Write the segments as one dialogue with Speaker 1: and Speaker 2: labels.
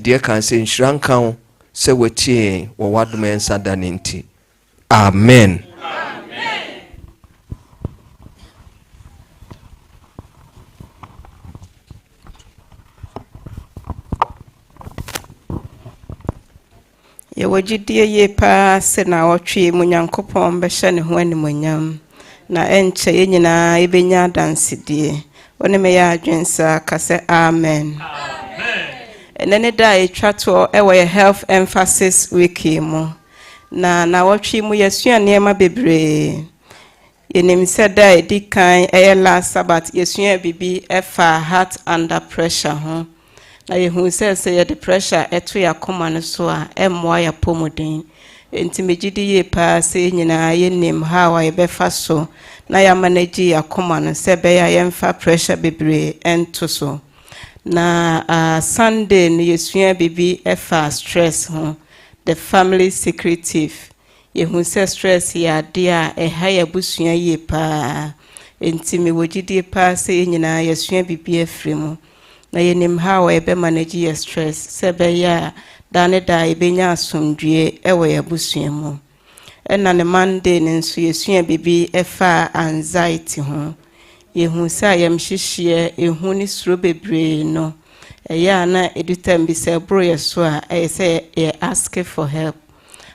Speaker 1: deɛ kan sɛ nhyira nka wo sɛ watie wɔ w'adom nsa da ne nti. Amen.
Speaker 2: Yewajidie ye pa se na otwe mu Nyankopɔn bɛhyɛ ne ho animonyam na enche ye nyinaa ebenya dansedie one me ya adwensa ka sɛ amen. Enene da etwa to ɛwɔ health emphasis week mu na otwe mu yesua nneɛma bebree yenim sɛ da edikan ɛyɛ last Sabbath yesua bibi ɛfa heart under pressure ho. Na yehu se ye the pressure eto ya koma no so a emmoa ya pomuden enti megidi ye pa se nyina ye nim how ye befa so na ya manage ya koma no se be ya yemfa pressure bebre ento so na Sunday no yesua bibi efa stress ho the family secretive yehu se stress ya de a eha ya busua ye pa enti me wogidi pa se nyina yesua bibi afrimu na yenim how ebe manage your stress sebe ya dane da ebenya asomdue ewe ya busua mu ena ne Monday ne nso yesua bibi efa anxiety ho yehu sa yam hihie ehu ni suro bebre no eya na edutam bi se bro yeso a say ye ask for help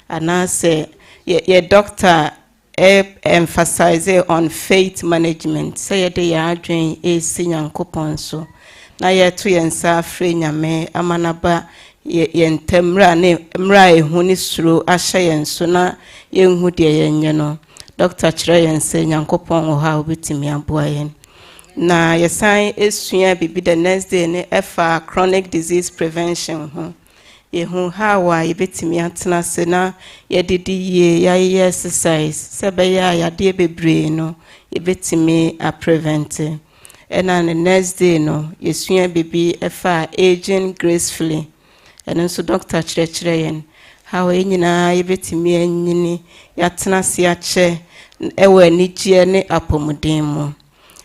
Speaker 2: ana say ye doctor emphasize on faith management say ye de ya adwen esi Nyankopɔn so na yeto yensa afre nyame amanaba yentemra ne mra ehu ni suro ahye yenso na yenhu de yenye no doctor kire yense Nyankopɔn wo ha obetimi aboa yen na yesan esua bibi the next day ne efa chronic disease prevention ho yehu how a yebetimi atena se na yedidi ye ya exercise sebe ya de bebre no yebetimi a prevent. And on the next day, no, yesua bibi efa aging gracefully. And also Dr. Chrechen, how enyina yebetimi enyini yatena se ache ewe nijie ne apomudemu.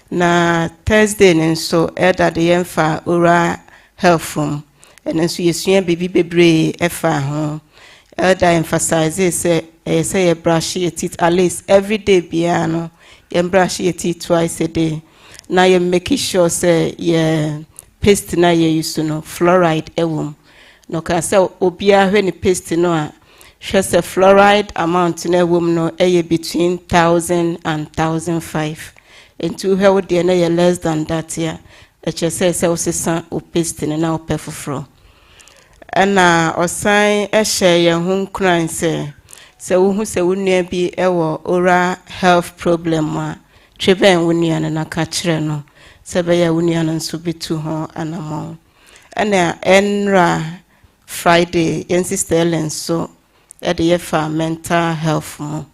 Speaker 2: Na Thursday nso elder de yemfa oral health room. And also yesua bibi bebre efa ho. Elder emphasize say ye brush your teeth at least every day biano. Ye brush your teeth twice a day. Na you make sure say ye paste na ye use no fluoride ewum no ka say obia hwe ni paste no a hwe say fluoride amount na ewum no eye between 1000 and 1005 into hwe de na ye less than that ya e che say osesa o paste na o perfofro ana osan e hye ye hu kran say wo hu say wonua bi ewo oral health problem a Treben wuniana na kachire no sebeya wuniana nso betu ho anamo ana enra Friday yen sister Ellen so e de yefa mental health mo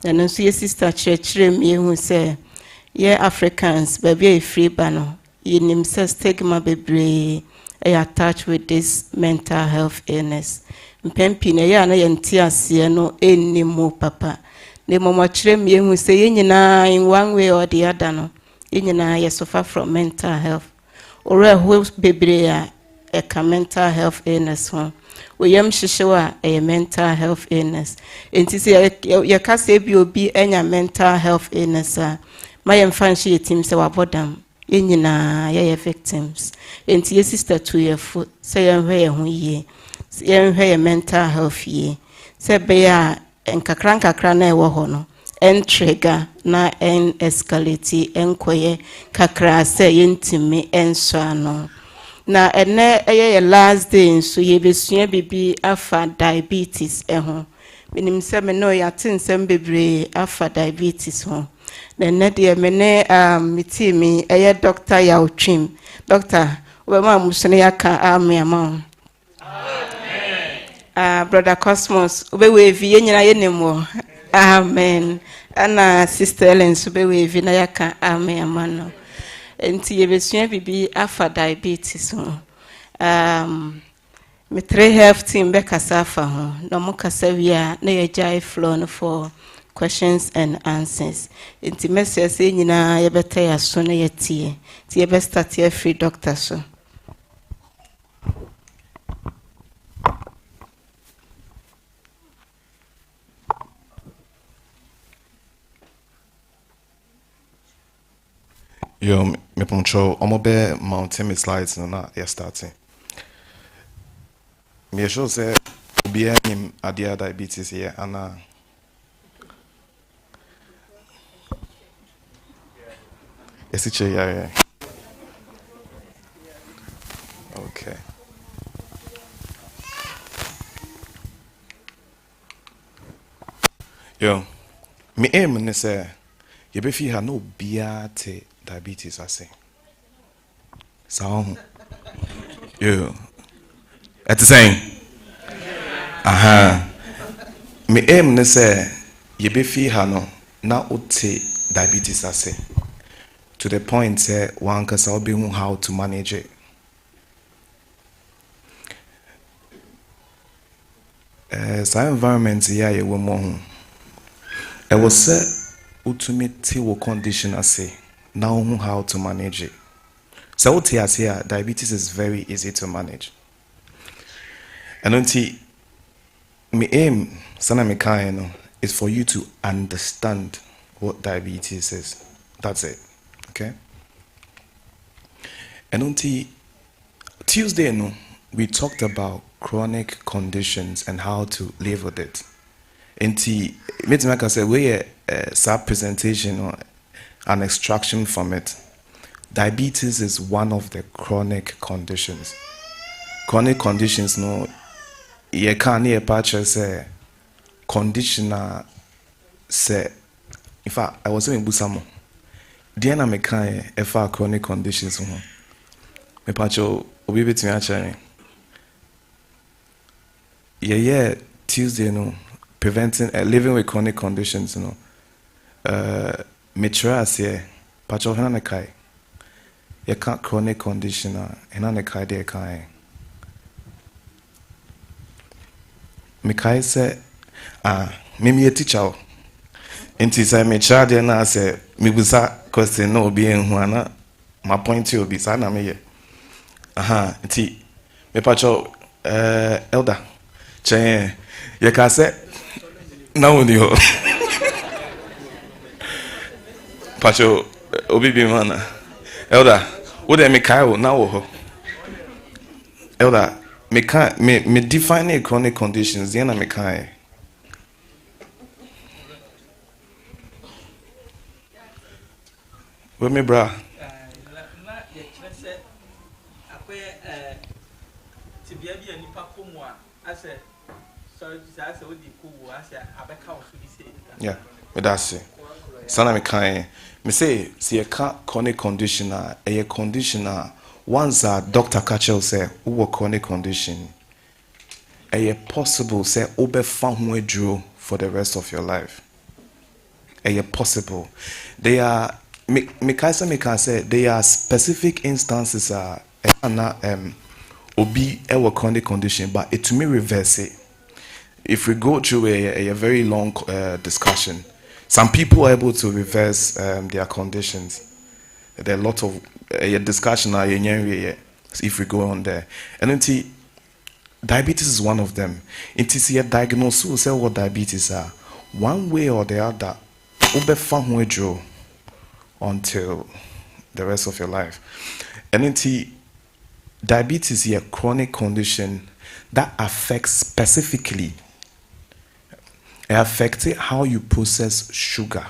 Speaker 2: and nso ye sister chire me hu say ye Africans baby e free ba no yenim say stigma bebre e attached with this mental health illness mpempi na ya na yenti ase no enimo papa ne mama chire me hu say yenyina in one way or the other no yenyina ye suffer from mental health or who bebre a mental health illness ho we yam hihyewa a mental health illness enti say ye ka say bi obi enya mental health illness a ma ye mfa nhye yetim say wabodam yenyina ye victims enti ye sister to ye foot say ye hwe ye ho yie ye hwe ye mental health yie say be ya enkakra na ewo ho no entrega na en escalate enkoye kakra se yentimi enso ano na ene eye last day so ye besua bibi afa diabetes ho minim se me no ya tinsem bebre afa diabetes ho na ne de me ne mitimi eye doctor ya otwim doctor we ma musone yaka amiama brother Cosmos obewe vi yenyina yenemo amen ana sister Ellen obewe vi na yaka amen amano enti yebesua bibi afa diabetes ho me three health team be kasafa ho no mo kasawia na yejai flow no for questions and answers enti message yenyina yebeta ya so na yetie ti yebe start here free doctor so
Speaker 3: Yo, me poncho, omo be mountain me slides no na ya starting. Me sure say obi him adia diabetes here ana. Esi che ya. Okay. Yo, me aim ne say you be fi ha no bia te diabetes ase. Sao. Yo. At the same. Aha. Me aim ne say you be fi ha no na uti diabetes ase. To the point say one kasa obi hu how to manage it. Saa environment ya ye wo mo ho. I was say ultimately wo condition ase now hu how to manage it. So what here diabetes is very easy to manage. And until my aim sana me kind no is for you to understand what diabetes is. That's it. Okay? And until Tuesday no we talked about chronic conditions and how to live with it. Until me say we a presentation or an extraction from it. Diabetes is one of the chronic conditions. Chronic conditions, no, you can't hear patches say conditioner say. In fact, I was saying Busamo. Diana me can ever chronic conditions. Me patcho obi bit me actually. Yeah, Tuesday no preventing living with chronic conditions. Me try say patcho hena ne kai. You can't chronic condition and an idea kind. Mikai say, me a teacher. And tis I may charge and I say, me was a question no being one. My point will be sana me. Aha, tea. Me pacho, elder. Che, you can say, no, you. Pacho, obi be mana. Elder. What am I now? Elder, me define chronic conditions. The end me kai. Where me bra? Yeah, me that's it. Sana me kai. Me say, see a chronic condition, a condition, once a doctor catcher say, who chronic condition, a possible say, obe found drew for the rest of your life. A possible. They are, me can say, there are specific instances, obi a chronic condition, but it to me reverse it. If we go through a very long discussion, some people are able to reverse their conditions. There are a lot of discussion if we go on there. And then diabetes is one of them. It is a diagnosis who say what diabetes are. One way or the other, until the rest of your life. And then diabetes is a chronic condition that affects specifically it affects how you process sugar.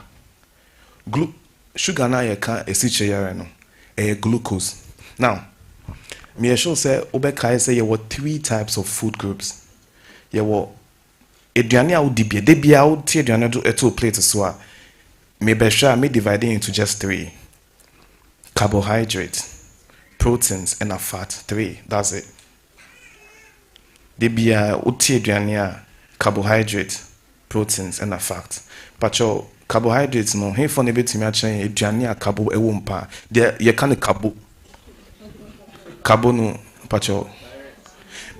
Speaker 3: Sugar na yeka esiche no glucose. Now, me sure say obeka say there were 3 types of food groups. There were aduane a wodi de bia wo tie aduane do eto plate so a me be sure me dividing into just 3. Carbohydrates, proteins and a fat. 3. That's it. De bia wo tie aduane a carbohydrates, proteins and a fat. But your carbohydrates no he for nebet me achen aduane a carbo ewo mpa de ye kan carbo no pacho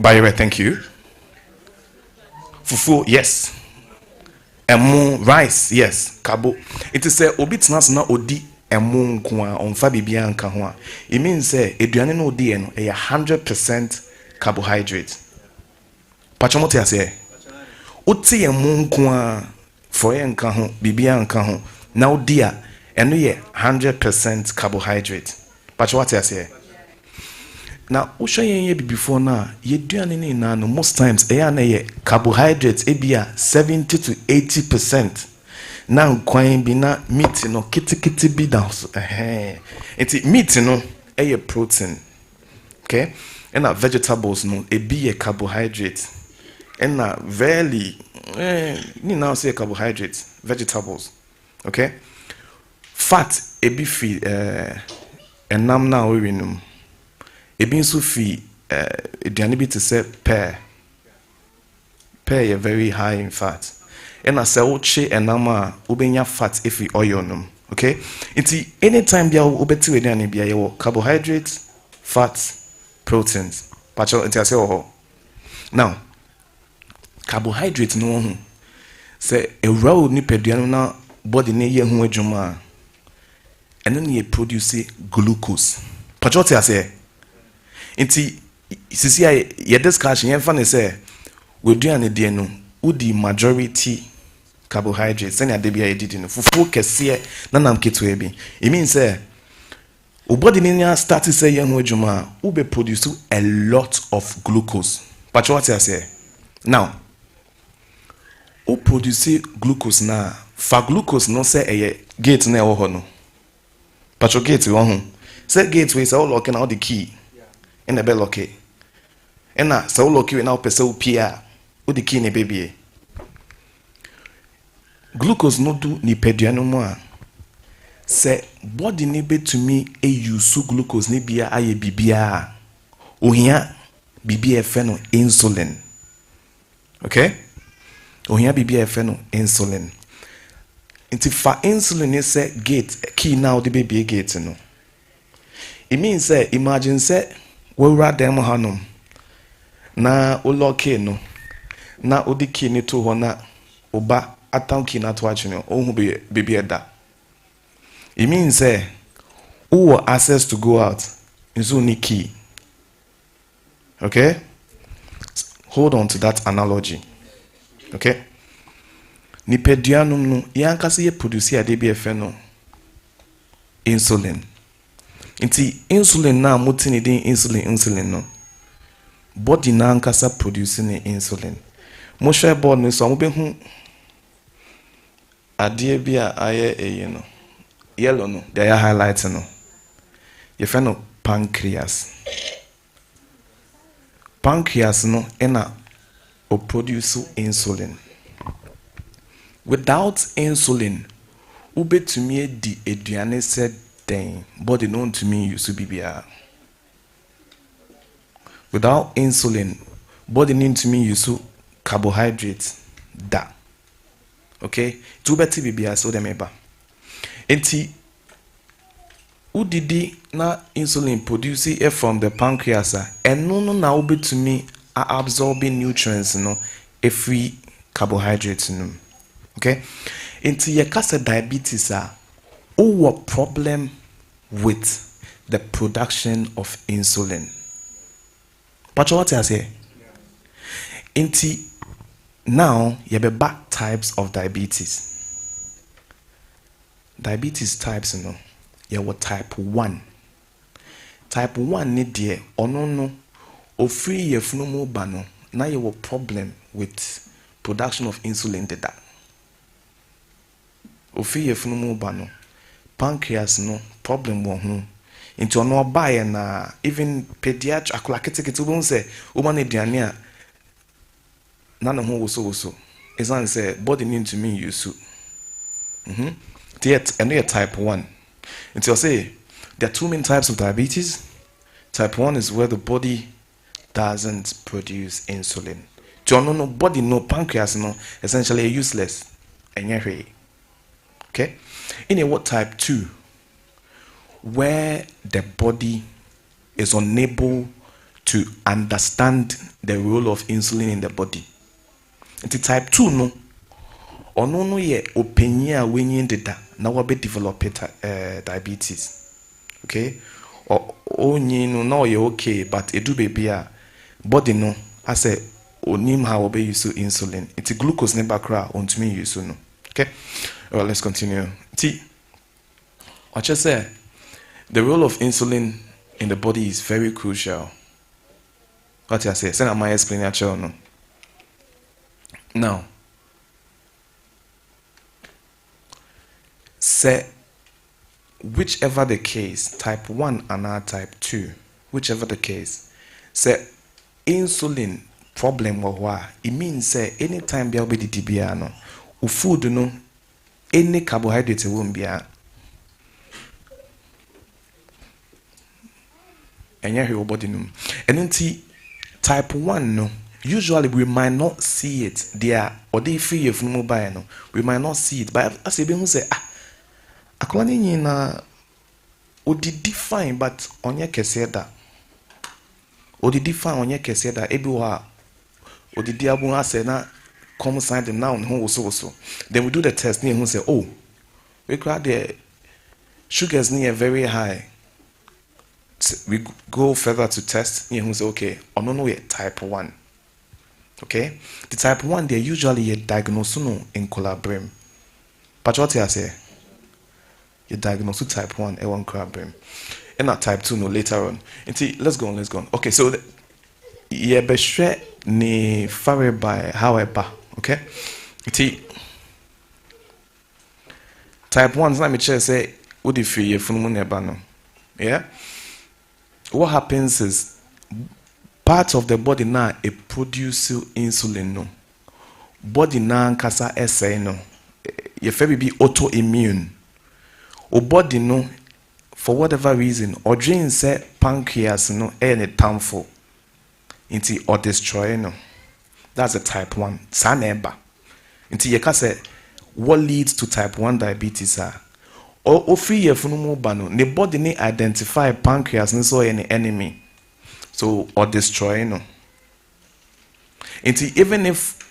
Speaker 3: by way thank you fufu yes emu rice yes carbo it is say obi tnas na odi emu nko a onfa bibia nka ho a it means say aduane no odi no e 100% carbohydrate pacho mo te ase uti emu nko a for nka ho bibia nka ho na odi a and we 100% carbohydrate. But what I say? Now, before now, you do most times carbohydrates 70 to 80%. Now, coin be na meat no kitty be down. It's meat no a protein. Okay? And vegetables no be a carbohydrate. And very now say carbohydrates, vegetables. Okay? Fat be free and nam now we know. Ebi nso fi aduane bi te sɛ pear yɛ very high in fat ɛna sɛ wokye ɛnam a wobɛnya fat efi oil nom. Okay, nti anytime bia wobɛte aduane bia yɛwɔ carbohydrates, fats, proteins patcho nti ase wɔ hɔ. Now carbohydrate no ho sɛ ewura wo nipadua no na body ne yɛ ho adwuma a ɛno ne yɛ produce glucose patcho te ase. Inti sisi a ye discussion yen fa ne say we duane de no udi majority carbohydrates and ade bia edidi no fufu kese na nam keto bi. It means say body ni start say yen ho adwuma u be produce a lot of glucose. But what I say now u produce glucose na fa glucose no say e gate na e wo ho no patcho gate wo ho say gate we say all locking out the key in the bell okay. And now, so lucky we now person pia o the key ne baby. Glucose no do ni pedua no mo a. Say body ne be to me e use glucose ne bia aye bibia. Ohia bibia efe no insulin. Okay? Ohia bibia efe no insulin. Inti fa insulin is say gate key now the baby gate no. It means say imagine say we rather them hanom na oloke no na odiki ni to ho na oba atanki na to achi no ohu baby eda. It means say who access to go out is only key. Okay, hold on to that analogy. Okay, ni pedianum no yankase ye produce ade bi efe no insulin. Inti insulin na mutini din insulin no body na ankasa producing insulin. Mo share board no so mo be hu ade bia aye no yellow no they are highlighting no ye fe no pancreas no ena o produce insulin. Without insulin ubetumi di aduane said then body known to me used to be BBR. Without insulin, body known to me used to carbohydrates da. Okay? Two better BBR so them eba. Enti udidi na insulin produce it from the pancreas and no na ube to me are absorbing nutrients no every carbohydrates no. Okay? Enti yakasa diabetes what problem with the production of insulin. But what I say? Inti now you have back types of diabetes. Diabetes types, you know, you have type 1. Type 1 need there or no or free your funomo bano. Now you have problem with production of insulin data. Or free your funomo bano. Pancreas no problem won ho into no buy na even pediatric akulakete won say woman aduane a na no ho so is an say body need to me use yet and they type 1 until say there are two main types of diabetes. Type 1 is where the body doesn't produce insulin. To no body no pancreas no essentially useless and okay. In a what type 2, where the body is unable to understand the role of insulin in the body. Into type 2 no, or no ye opinion when you did that now we develop diabetes. Okay, or no you're okay, but it do be a body no. I say onim how we use insulin. It's glucose never cry on to me use no. Okay. Well, let's continue. I just say the role of insulin in the body is very crucial. What I say? Send my explain actually no. Now, say whichever the case, type 1 and type 2, whichever the case, say insulin problem or what, it means say anytime be able to DBA no, food no, any carbohydrate won't be a. And your body no. And then type 1 no, usually we might not see it there, or they feel from mobile no, we might not see it, but as you say, akwani nyina odidi fine but onye kese da odidi fine onye kese da ebi wa odidi abu ase na come sign now ho so then we do the test near who say oh we crowd the sugars near very high, we go further to test near who say okay ono no type 1. Okay, the type 1 they usually diagnosed no in collaboration, but what I say you diagnose with type 1 A1 crab brain and not type 2 no later on. Let's go on. Okay, so yeah, be sure ni fare by however, okay? Type 1 let me just say what if you from no. Yeah? What happens is part of the body now it produces insulin no. Body now kasa essay no. Your baby be autoimmune. O body no, for whatever reason, or dream say pancreas no any harmful into or destroy no. That's a type 1. Saneba. Into you can say what leads to type 1 diabetes are or free your funumo bano. The body need identify pancreas and so any enemy. So or destroy no. Into even if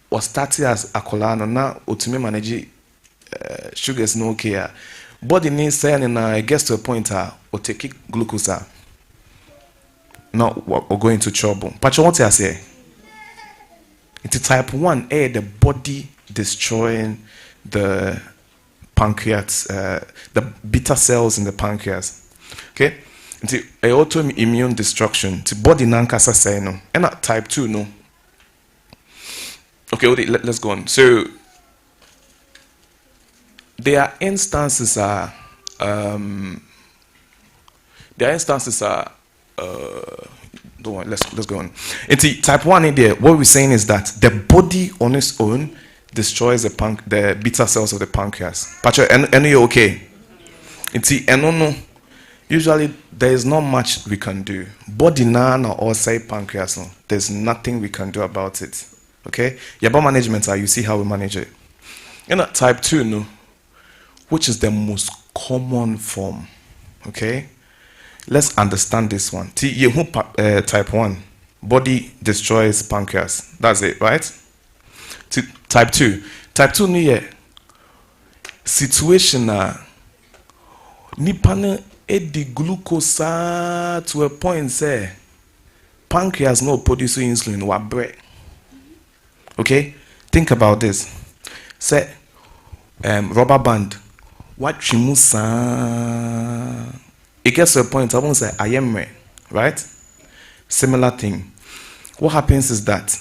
Speaker 3: or started as a colano now ultimately manage sugars no care. Body needs saying it gets to a point or take glucose not or go into trouble. But what I say? It's type 1 the body destroying the pancreas, the beta cells in the pancreas. Okay? It's autoimmune destruction. The body nankasa say no. And not type 2 no. Okay, let's go on. So their instances are don't worry, let's go on. Into type 1 in there, what we're saying is that the body on its own destroys the beta cells of the pancreas. Pacho, and you okay? No. Usually there is not much we can do. Body now or say pancreas no. There's nothing we can do about it. Okay? Yaba management you see how we manage it. Type 2 no. Which is the most common form. Okay? Let's understand this one. Type 1. Body destroys pancreas. That's it, right? Type 2. Type 2 ni situation nipa edi glucose to a point say pancreas no produce insulin wa bre. Okay? Think about this. Say rubber band. What chimusa? It gets to a point I won't say I am right? Similar thing. What happens is that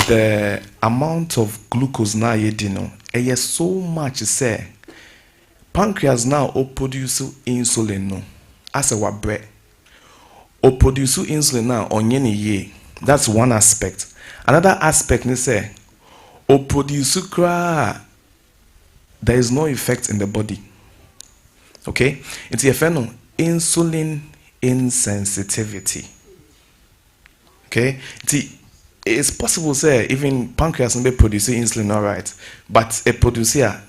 Speaker 3: the amount of glucose now you know, is so much say pancreas now or produce insulin no as a wabre or produce insulin now on any ye. That's one aspect. Another aspect is say or produce there is no effect in the body. Okay? It's a phenomenon insulin insensitivity. Okay? It's possible say even pancreas may produce insulin all right, but a producer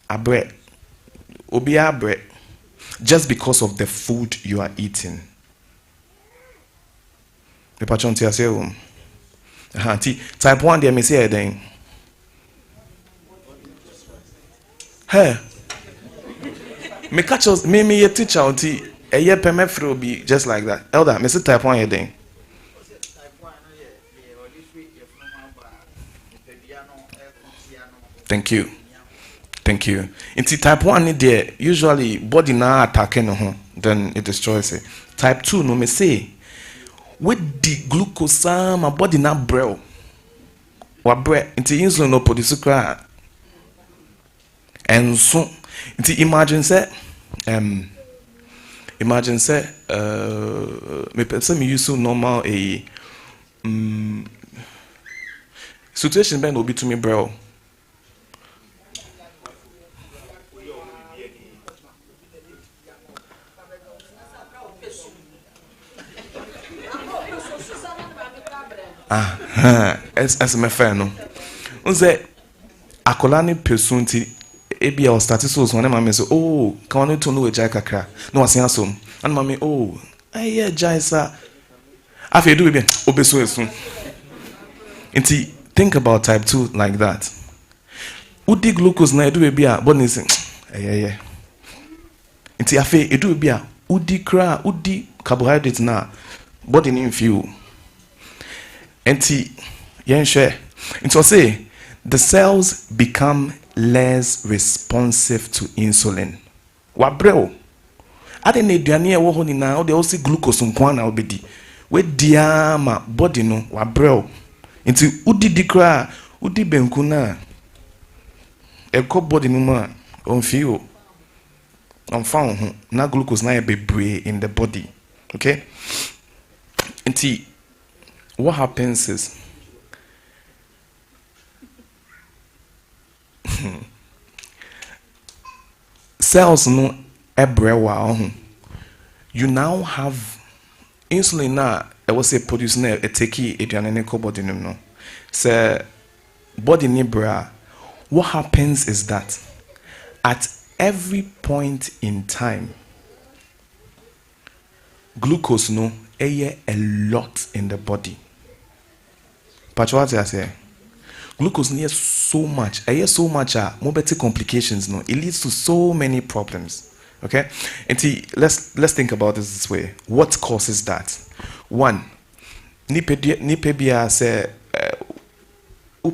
Speaker 3: a bread obia bread just because of the food you are eating. The patron type 1 they may say then. Hey, me catch us, me a teacher until a year per month will be just like that. Elder, me say type 1 heading. Thank you. Thank you. Into type 1 there, usually body na attacking then it destroys it. Type 2 no me say with the glucose my body na braille. What bread into insulin no produce cry. And so into imagine say me person me use so normal a situation ben will be to me braille. As my friend no unze akola ne person ti ebia o start so so na mama say oh can you to know ejai kakra no asen asom and mama oh aye ejai sa afi do be obeso esu nti think about type 2 like that udi glucose na edu be a body say aye nti afi edu be a udi carbohydrate na body ni feel nti yen share nti say the cells become less responsive to insulin. Wabreo. Ade na aduane e wo ho ni na o de o si glucose nkwan na obedi. We dia ma body no wabreo. Nti udidi kra, udi benku na ekọ body no ma on feel on found na glucose na e bebre in the body. Okay? Nti what happens is cells no ebrewa you now have insulin na I was say produce na e take aduane ne ko body no say body ni bra. What happens is that at every point in time glucose no a lot in the body. But what I say glucose near so much more better complications no it leads to so many problems. Okay, and let's think about this way. What causes that? One, nipebia say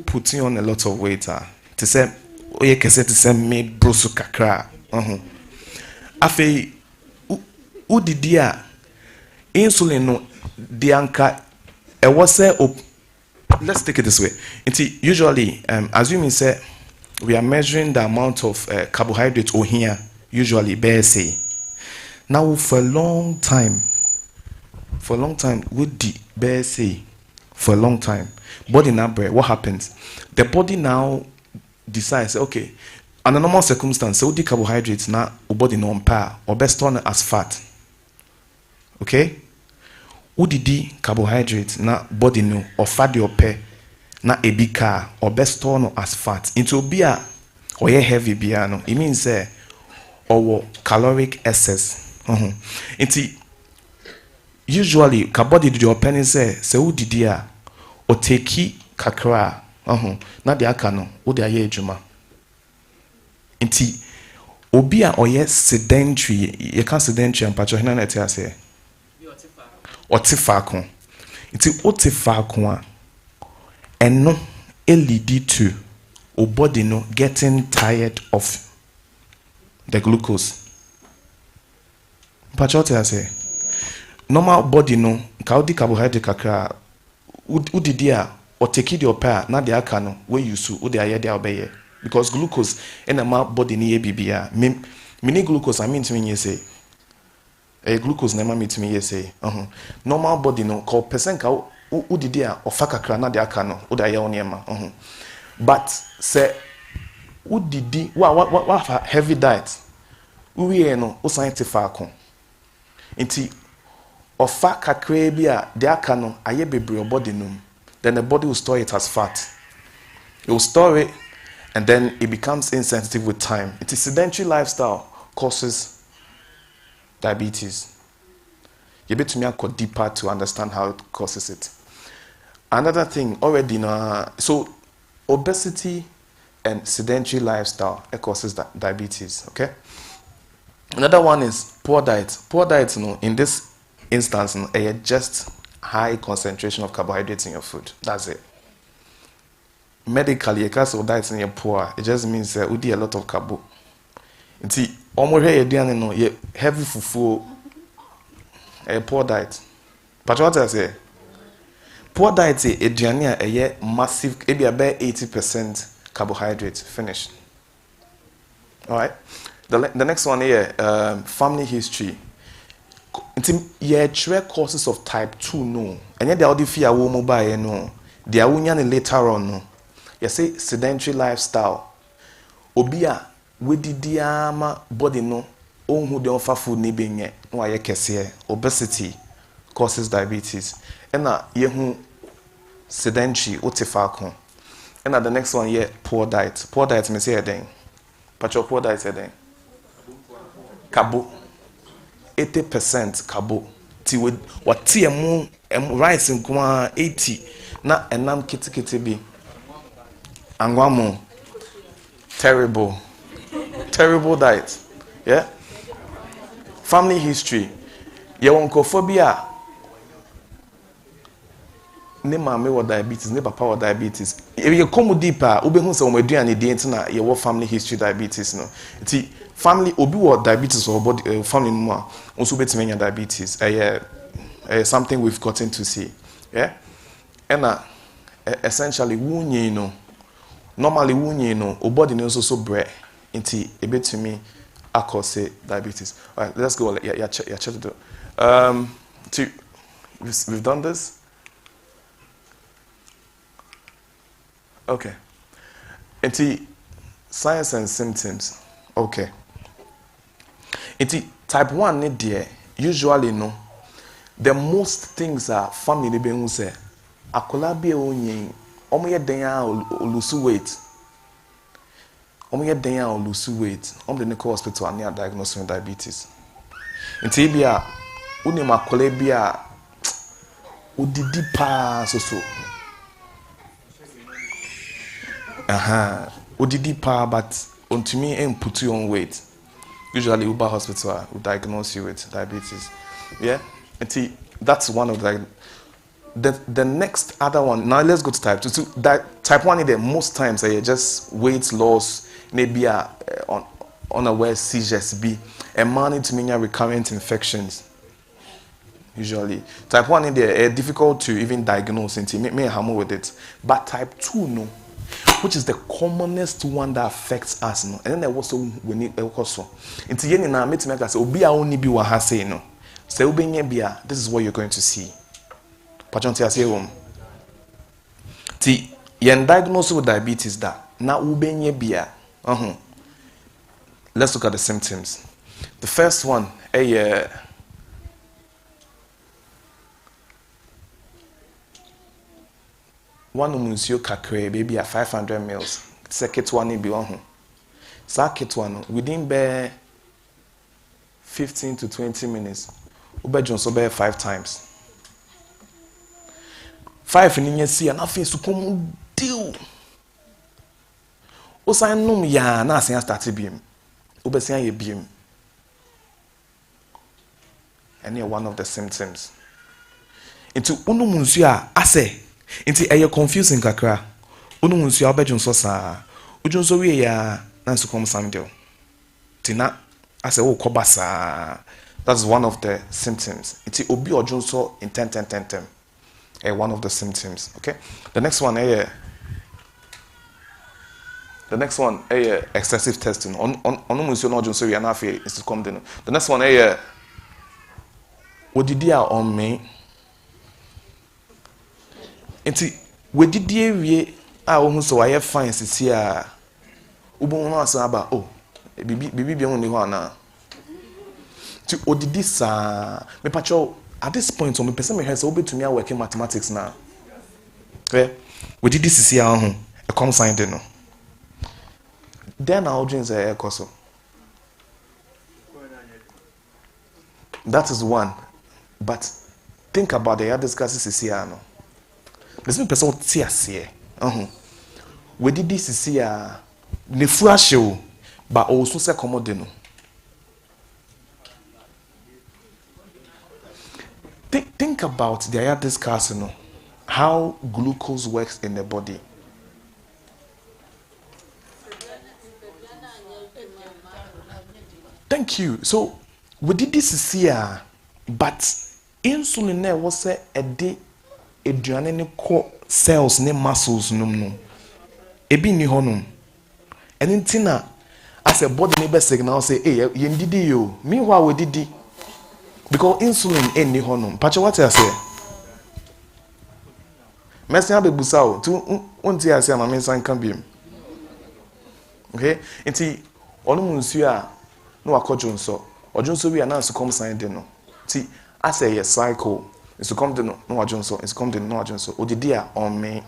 Speaker 3: putting on a lot of weight to say oye kese to say me brosu kakra afi udidia insulin no dianka e was say let's take it this way. Usually, assuming say we are measuring the amount of carbohydrates or here, usually bear say. Now for a long time, with the bear say for a long time, body now bread. What happens? The body now decides, okay, under normal circumstance, so the carbohydrates now body no par or best on as fat. Okay? Udidi carbohydrates na body no or fat your pair na ebika or best turn as fat into bia or heavy bia no it means or caloric excess usually ka body do your penny say udidi a or take kakra na de aka no wo de aye adwuma nti obi a oyɛ sedentary you can sedentary and patcho hena na te ase otifako nti otifako a eno lead to o body no getting tired of the glucose patcho te ase normal body no ka odi carbohydrate kakra udidi a or take your pair na de aka no we use wo de aye de obeye because glucose in my body ni bibia mini glucose I mean to me say glucose na meet me say normal body no call person ka udidi a ofa kakra na de aka no wo de aye oniema but say udidi wa heavy diet we no o scientific akon nti ofa kakra bi a de aka no aye bebre your body no then the body will store it as fat. It will store it and then it becomes insensitive with time. It is sedentary lifestyle causes diabetes. You better me go deeper to understand how it causes it. Another thing already now, so obesity and sedentary lifestyle it causes diabetes. Okay. Another one is poor diet. Poor diet, in this instance, just high concentration of carbohydrates in your food. That's it. medically, a cast of diet in your poor, it just means we do a lot of carbo. And see, almost here, you know, you heavy fufu, a poor diet. But what I say, poor diet is a massive, maybe about 80% carbohydrates. Finish. All right. The next one here, family history. Yeah, causes of type 2 no. And yet the audio fear will mobile no. They are union later on no. You say sedentary lifestyle. Obia we di ama body no. On who don't food ni benye. No aye kese. Obesity causes diabetes. And na ye who sedentary otifako. And na the next one here poor diet. Poor diet me say then. But your poor diet say then. Kabo. 80% kabo. Ti we what emu rice nkwa 80 na enam kiti bi. Angwamo. Terrible diet. Yeah. Family history. Ye onkophobia. Ne mama with diabetes, ne papa with diabetes. If you come deeper, ube hu se omoduane di entina ye wo family history diabetes no. Ti family obi with diabetes or body family no also betime diabetes. Something we've gotten to see. Yeah. And essentially wunye no. Normally wunye no, o body no so bre inti ebetumi akose diabetes. All right, let's go. Yeah, check it out. We've done this. Okay. Inti signs and symptoms. Okay. Inti type 1 need there usually no. The most things are family be who say akola bi onyin omo ye den a lose weight. Omo ye den a lose weight. Omo de go hospital and they diagnosed with diabetes. Inti bia unim akola bi a odidi pa so. Odidi pa but to me and put you on weight. Usually Uber hospital will diagnose you with diabetes. Yeah? And that's one of the next other one. Now let's go to type 2. So type 1 is most times just weight loss, maybe unaware seizures be and managing to mean recurrent infections. Usually. Type 1 is difficult to even diagnose and make me hammer with it. But type 2 no. Which is the commonest one that affects us, no? And then there also we need also. Into yen na make me say obi a oni bi wa ha say no. Say obi nye bia, this is what you're going to see. Pachon ti ase home. Ti yen diagnosed with diabetes da na obi nye bia. Let's look at the symptoms. The first one, one umunsuo kakre baby at 500 mils. Second one be on. Second one within be 15 to 20 minutes. Ube Johnson be 5 times. 5 in your see and nothing to come deal. Osan num ya na asen start biem. Ube sen ye biem. And one of the symptoms. Into unu munsuo ase inti eye confusing kakra onu munsu abeju nso saa oju nso wie ya na nso kom samdel tina ase wo kobasa. That's one of the symptoms. Inti obi oju nso in 10 one of the symptoms. Okay, the next one excessive testing onu munsu no oju nso wie na afi is come den. The next one odidi a on me. Inti we did wie a wo hu so aye fine sisi a ubon no asa aba bibi bi ho ana ti odidi sa me pacho at this point so me person me hear say obetumi a working mathematics na we did this sisi a ho e come sign de no then our dreams are ekoso. That is one, but think about the other discusses sisi a no. There's no person here. We did this here. Ne show, but also say commodino. Think about the other discussing how glucose works in the body. thank you. So we did this here, but insulin ne was a day aduane ne ko cells ne muscles no ebi ni honum entina as a body ne be signal say hey ye ndidi yo meanwhile we didi because insulin any honum pacha what I say mesia be busao tu unti ase ama me san kan biem okay enti onu munsu a no akojo nso we announce come sign de no ti as a cycle is to come de no wajonso is come de no wajonso odidi a on me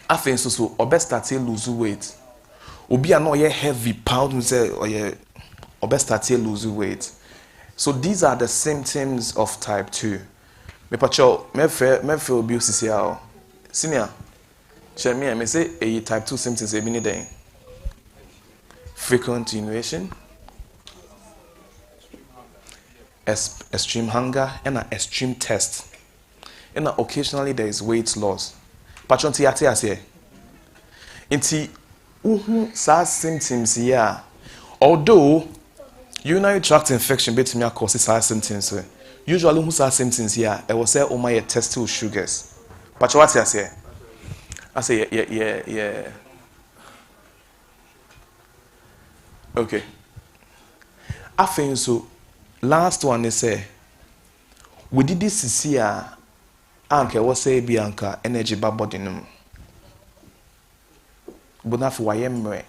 Speaker 3: afen so obe start lose weight obi a no ye heavy pound say obe start lose weight. So these are the symptoms of type 2. Me pacho me fe obi osisi a senior share me say a type 2 symptoms e bi ni den frequent urination, extreme hunger, and an extreme thirst. And occasionally there is weight loss. Patron ati ase. Inti sa symptoms here. Although urinary tract infection betumi cause sa symptoms. Usually who sa symptoms here, I will say oh my testicle sugars. Patron ati ase. I say yeah. Okay. I think so. Last one is say we did this here. Anke was say bianca energy ba body num. But not for why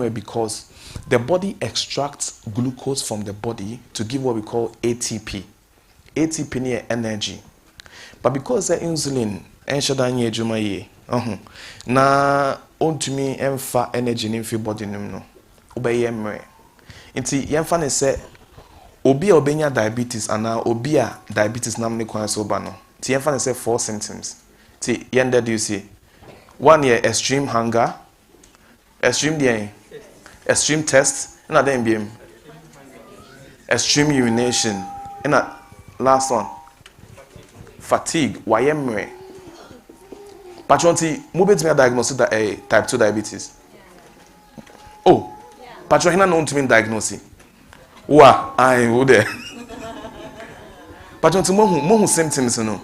Speaker 3: because the body extracts glucose from the body to give what we call ATP. ATP near energy. But because the insulin enshadanye juma ye, na ontumi emfa energy in fi body num no. Obey mre. Inti yemfa ne say obi a obenya diabetes ana obi a diabetes nam ne kwan so ba no. Ti yemfa ne say 4 symptoms. Ti yende do you see? One year extreme hunger, extreme thirst, and then be extreme urination, and last one fatigue. Why Patronti, mobile to diagnose that a type 2 diabetes. Oh, Patron known to me diagnosis. Wa, I would there. Patronti mohu symptoms no.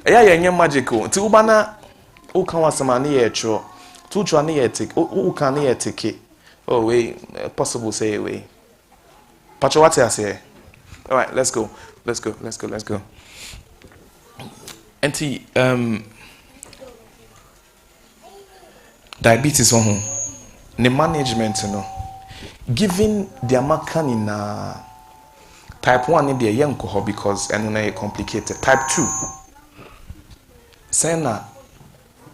Speaker 3: Eya magical. Ti ubana o kan wasama na ye tro. Tu tro na ye take. O kan na ye take. Oh wait, possible say way. Patron what I say? All right, let's go. Enti diabetes on the management no given the amakani na type 1 in the yanko because and na complicated type 2 sena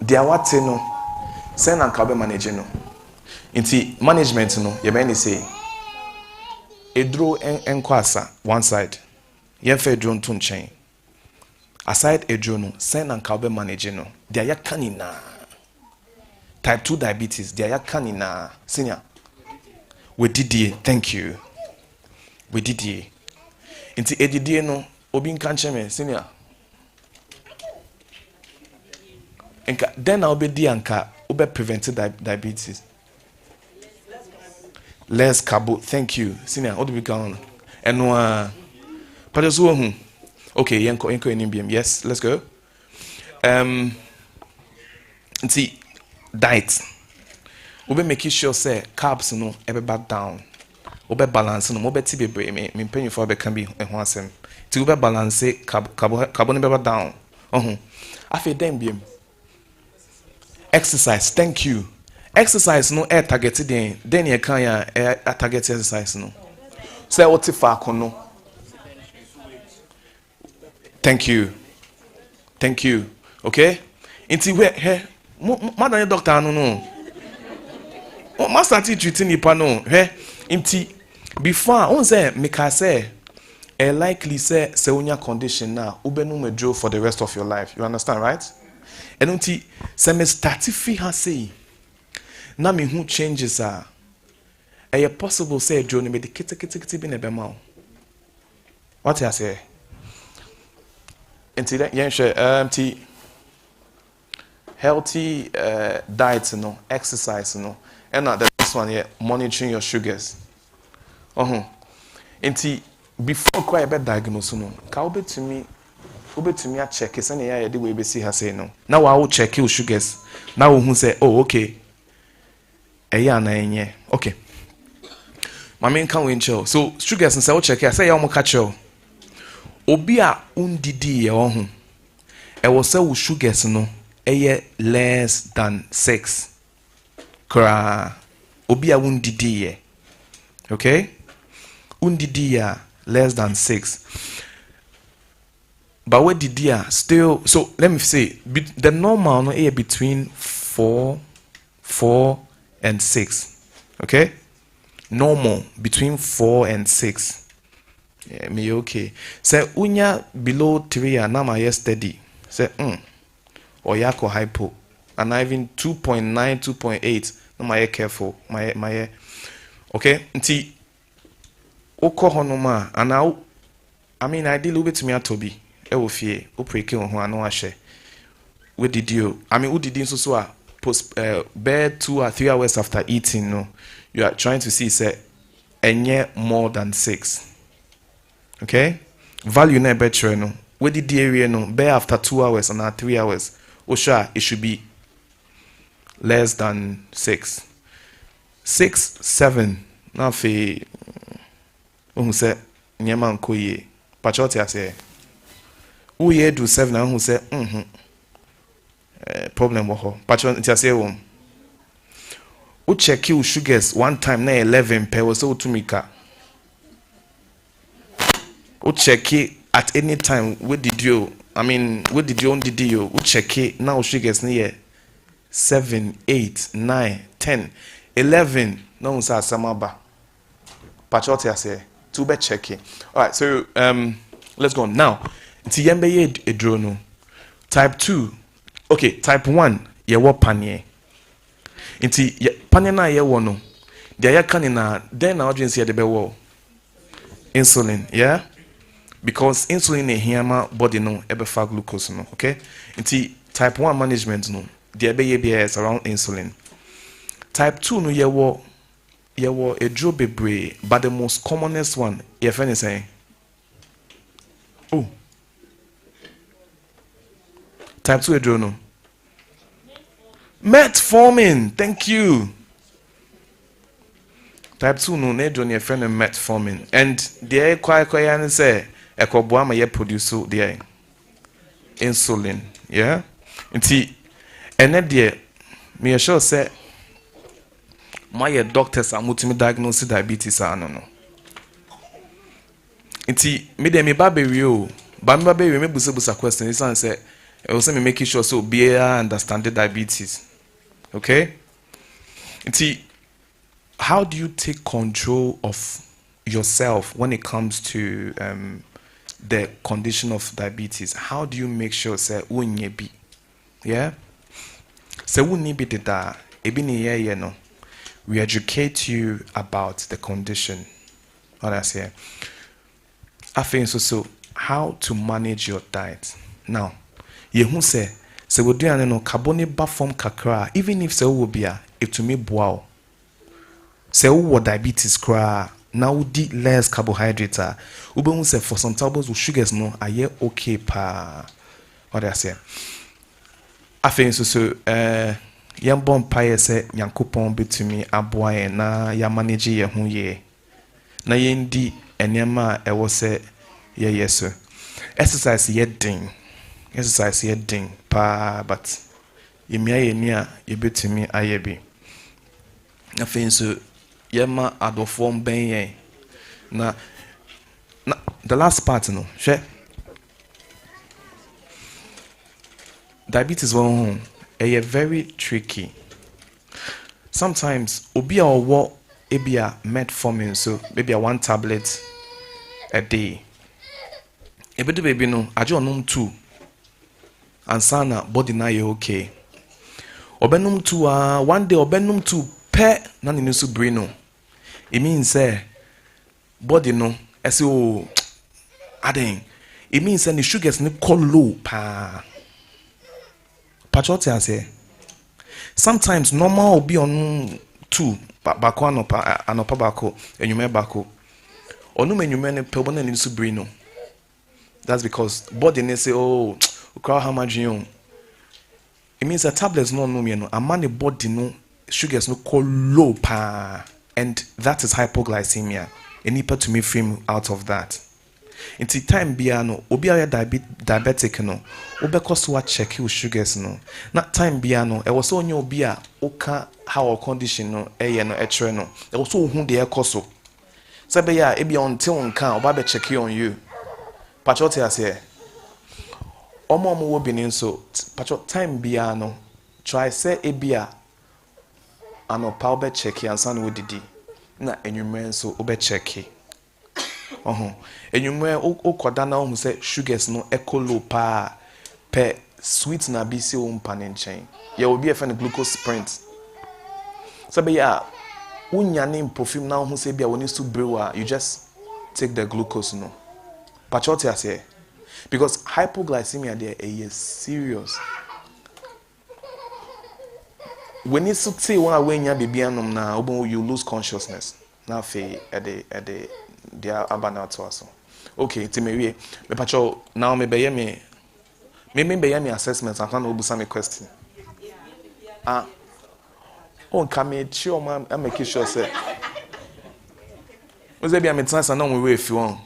Speaker 3: dia wate no sena ka be manage no nti management no ye be ni say edro enkwasa one side ye fa edro nto nchen aside edro no sena ka be manage no dia yakani na type 2 diabetes, they are canina senior. We did it, thank you. We did it. Inti edidie no, obin kancheme senior. Enka then I'll be anka ube prevented diabetes. Less carbo, thank you. Senior, what do we count? And Padazu okay, yanko NBM. Yes, let's go. See diet. We be making sure say carbs no ebe back down. We be balance no. We be tibe bre me penny for be can be ehwasem. Ti we be balance carbon be back down. Afi dem biem. Exercise. Thank you. Exercise no targeted then you can ya target exercise no. Say what if no. Thank you. Okay? Inti we he madam doctor no. Oh, master treating nipa no. He inti before on say make I say a likely say unya condition now ubenu medro for the rest of your life. You understand, right? And unti say me start fi ha say na me who changes are possible say Johnny me the kiti be na be ma. What I say? Until that yen share healthy diet no, exercise no, and the next one here monitoring your sugars. Enti before kwa be diagnose no ka obetumi a check say na ya de we be see ha say no na wa wo check your sugars na wo hu say oh okay eya na enye okay mama nka we nche so sugars say wo check say ya mo ka che obi a undidi ye ho e wo say wo sugars no eye less than 6 kra obi a undidi ye okay undidi ya less than 6 but what did you still so let me say the normal no is between 4 and 6 okay normal between 4 and 6 yeah me okay say unya below 3 and now my steady say or yako hypo and even 2.9 2.8 no my careful my okay nti oko honoma and now I mean I deal with me atobi efie opreke ho anu ahye we did you I mean who did in so a post bed 2 or 3 hours after eating no you are trying to see say enye more than 6 okay value na betre no we did the area no be after 2 hours and 3 hours osha it should be less than 6 7 na fe say nyama nkoye pachote ase who ye do 7 and who say problem wo ho pachote ase wo who check your sugars one time na 11 per was so to mika who check it at any time what did you who check it now sugars na 7 8 9 10 11 no say samaba pachote ase to be checking. All right, so let's go on now. It's yembe edrono. Type 2. Okay, type 1 ye wo panye. Inti panye na ye wo no. Dia ya kanina then na audience ye de be wo. Insulin, yeah? Because insulin e hiama body no ebe fa glucose no, okay? Inti type 1 management no. Dia be ye is around insulin. Type 2 no ye wo a draw bebre, but the most commonest one, if anything. Oh, type 2 a draw no. Metformin, thank you. Type 2 no, ne draw your friend metformin, and the quite and say, a cobuama ye produce the insulin, yeah. And then dear, me sure say. My doctors are multi diagnose diabetes no. Inti me dem me baby o, ba me baby me busa question is say I also me making sure so be understand the diabetes. Okay? Inti how do you take control of yourself when it comes to the condition of diabetes? How do you make sure say unye be? Yeah? Say unye be da ebi ni ye no. We educate you about the condition. What I say. I think so how to manage your diet. Now, you who say we do no carboni ba form kakra, even if say will be if to me bow. Say who diabetes kra now di less carbohydrates. Ube say for some tables with sugars no are okay pa. What I say. I think so yambon paye se nyankopon betumi aboa na ya manage ye ho ye na yendi enema ewo se ye yeso exercise ye din pa but yemia ye ni a ye betumi aye bi na fenso yema adofom ben ye na the last part no hwe diabetes won are very tricky. Sometimes obi a wo ebia metformin so maybe a 1 tablet a day. Ebedu baby no ajo onum 2 ansana body na ye okay. Obenum 2 one day obenum 2 pe na ne so brain no. It means say body no ese o aden. It means say the sugars ne call low pa. Pachote say sometimes normal will be on 2 bako anopa bako enyume bako Onu menyume ne pebo na ni so bri no. That's because body ne say oh crowd how much you. It means that tablets no me no. A man the body no sugars no call low pa, and that is hypoglycemia. And need to me frame out of that. Until time bia no obi a diabetic no obekọ so check your sugars no na time bia no e wo so onye obi a oka how or condition no eye no etre no e wo so ohun de ekoso sebe ya e bia until nka oba be check on you patrot ya say omo wo bi ni so patrot time bia no try say e bia anopa obe check ansa no didi na enwumre so obe check enyumwe okoda na ohun say sugars no low pa pe sweet na bi se o mpa ne nchen ye obi e fa ne glucose sprint sabe ya unya ne perfume na ohun say bia woni su brewer you just take the glucose no pachote ase because hypoglycemia there is serious when you say one awenya bibia nom na you lose consciousness na fe at the dia abana to aso okay timewie me pacho now me be me assessment and can obusa me question on come chi man I make sure say was there be am chance na we wey fi on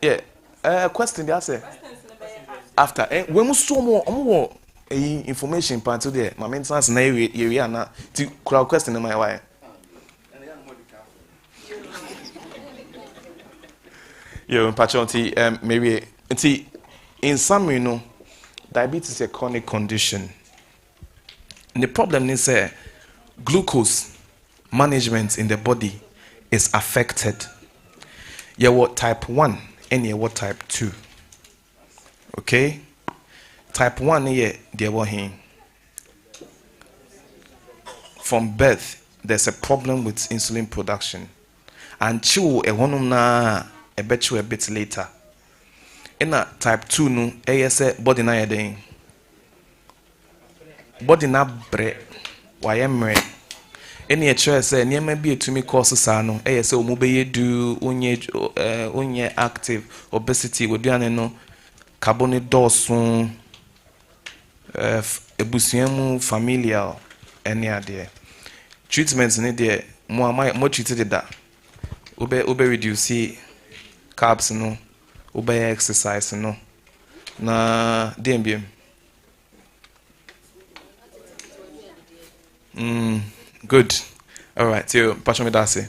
Speaker 3: yeah question dey say after when we so more information part to there my maintenance na area na ti crowd question my why yo patronti maybe in summary no diabetes is a chronic condition and the problem is glucose management in the body is affected. What type 1 and what type 2. Okay, type 1 here they were here from birth. There's a problem with insulin production and chew a one na a bit later. In a type 2 no ASA body na yading body na bre wayemre any a choice say near be to me causes ano ASA umube do unye active obesity would be no carbon dosun ebusiemu familial any idea treatments in there more treated that ube reduce carbs no ube exercise no na DMBM good all right so patch me that say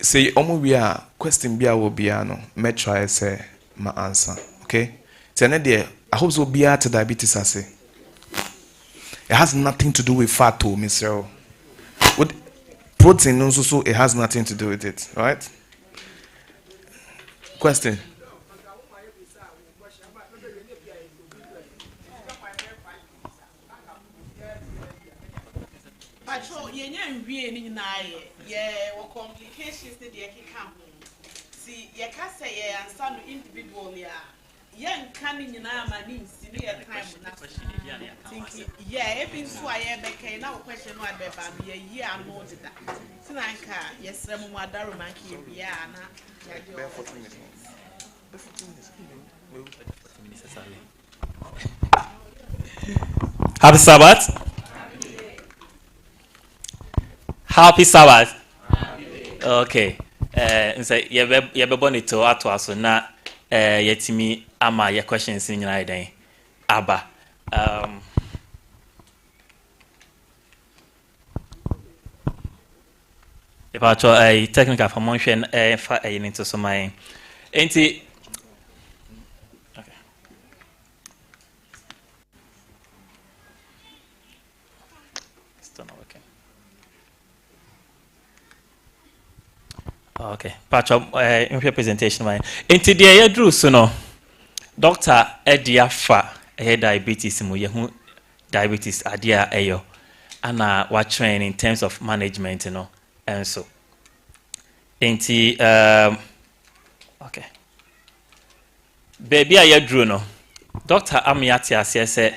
Speaker 3: say omo we are question bia will be no me try say my answer okay so na there I hope so be at diabetes I say it has nothing to do with fat to Mr. With protein also so it has nothing to do with it right question complications see you can say and some individual young canning in our money senior time yeah if so I make now question what be a year more than that Sinanka yes some more darumanki
Speaker 4: Happy Sabbath. Happy Sabbath. Okay. Nse ye be boni to ato aso na yetimi ama ye questions ni nyina den aba about a technical promotion fa into so my enti okay still not working. Okay, patch up in your presentation my into the year drew so no Dr. Edia Fa diabetes mu ye diabetes adia ayo ana what train in terms of management and so into okay baby I drew no Dr. Amiati say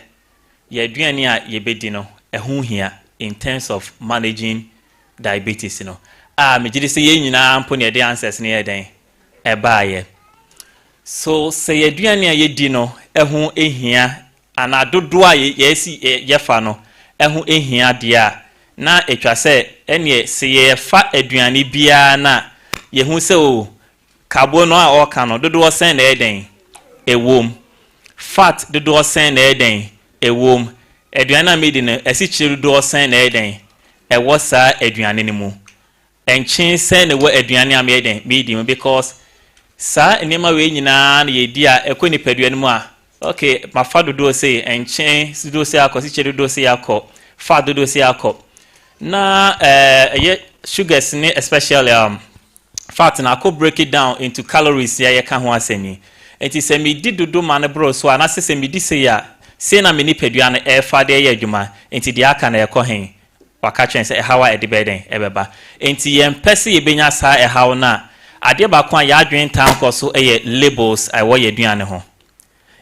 Speaker 4: ye aduane a ye bedi no ɛho hia in terms of managing diabetes no me gidi say ye nyina mpo ne de answers ne ye den ɛbaaye so say aduane a ye di no ɛho ehia ana dodo a ye si ye fa no ɛho ehia de a na etwa say ene say ye fa aduane bia na ye hu say o carbo no a o ka no dodo sen na ye den ewom fat dodo sen na ye den ewom aduane a medi no esi chiri dodo sen na ye den ɛwɔ saa aduane ne mu enchen sen na wɔ aduane a me den medi mu because saa enema we nyina na ye di a ekoni padua ne mu a okay ma fa dodo say enchen dodo say akɔ chiri dodo say akɔ fat dodo say akɔ na ye sugars ne especially fat na akɔ break it down into calories ya ye ka ho asɛmi enti sɛ me di dodo ma ne bro so ana sɛ me di say ya say na me ni padua no fa de ye adwuma enti de aka na ekɔ hen waka twen sɛ ɛhawa ɛde bɛden ɛbɛba enti yɛn pɛse ye benya saa ɛhaw na ade ba ko a ya adwen tan kɔ so ɛyɛ labels ɛwɔ ye aduane ho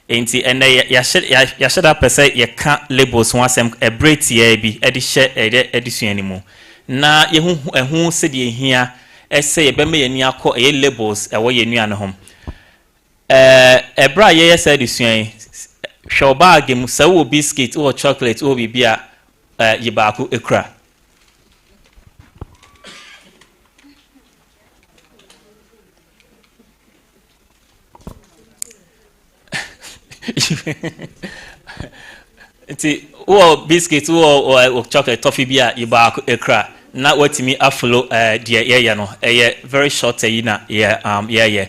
Speaker 4: enti ɛnɛ ya hyɛda pɛsɛ ye ka labels ho asɛm ɛbretia bi ɛde hyɛ ɛde suani mu na ye hu ɛho sɛ de ehia ɛsɛ ye bɛma ye ni akɔ ɛyɛ labels ɛwɔ ye aduane ho ɛbra ye yɛ sɛ de suani hwɛ bag mu sɛ wo biscuit wo chocolate wo bibia ye baako ekra enti wo biscuit wo chocolate toffee bia ye baako ekra na watimi afolo de ye no very short na ye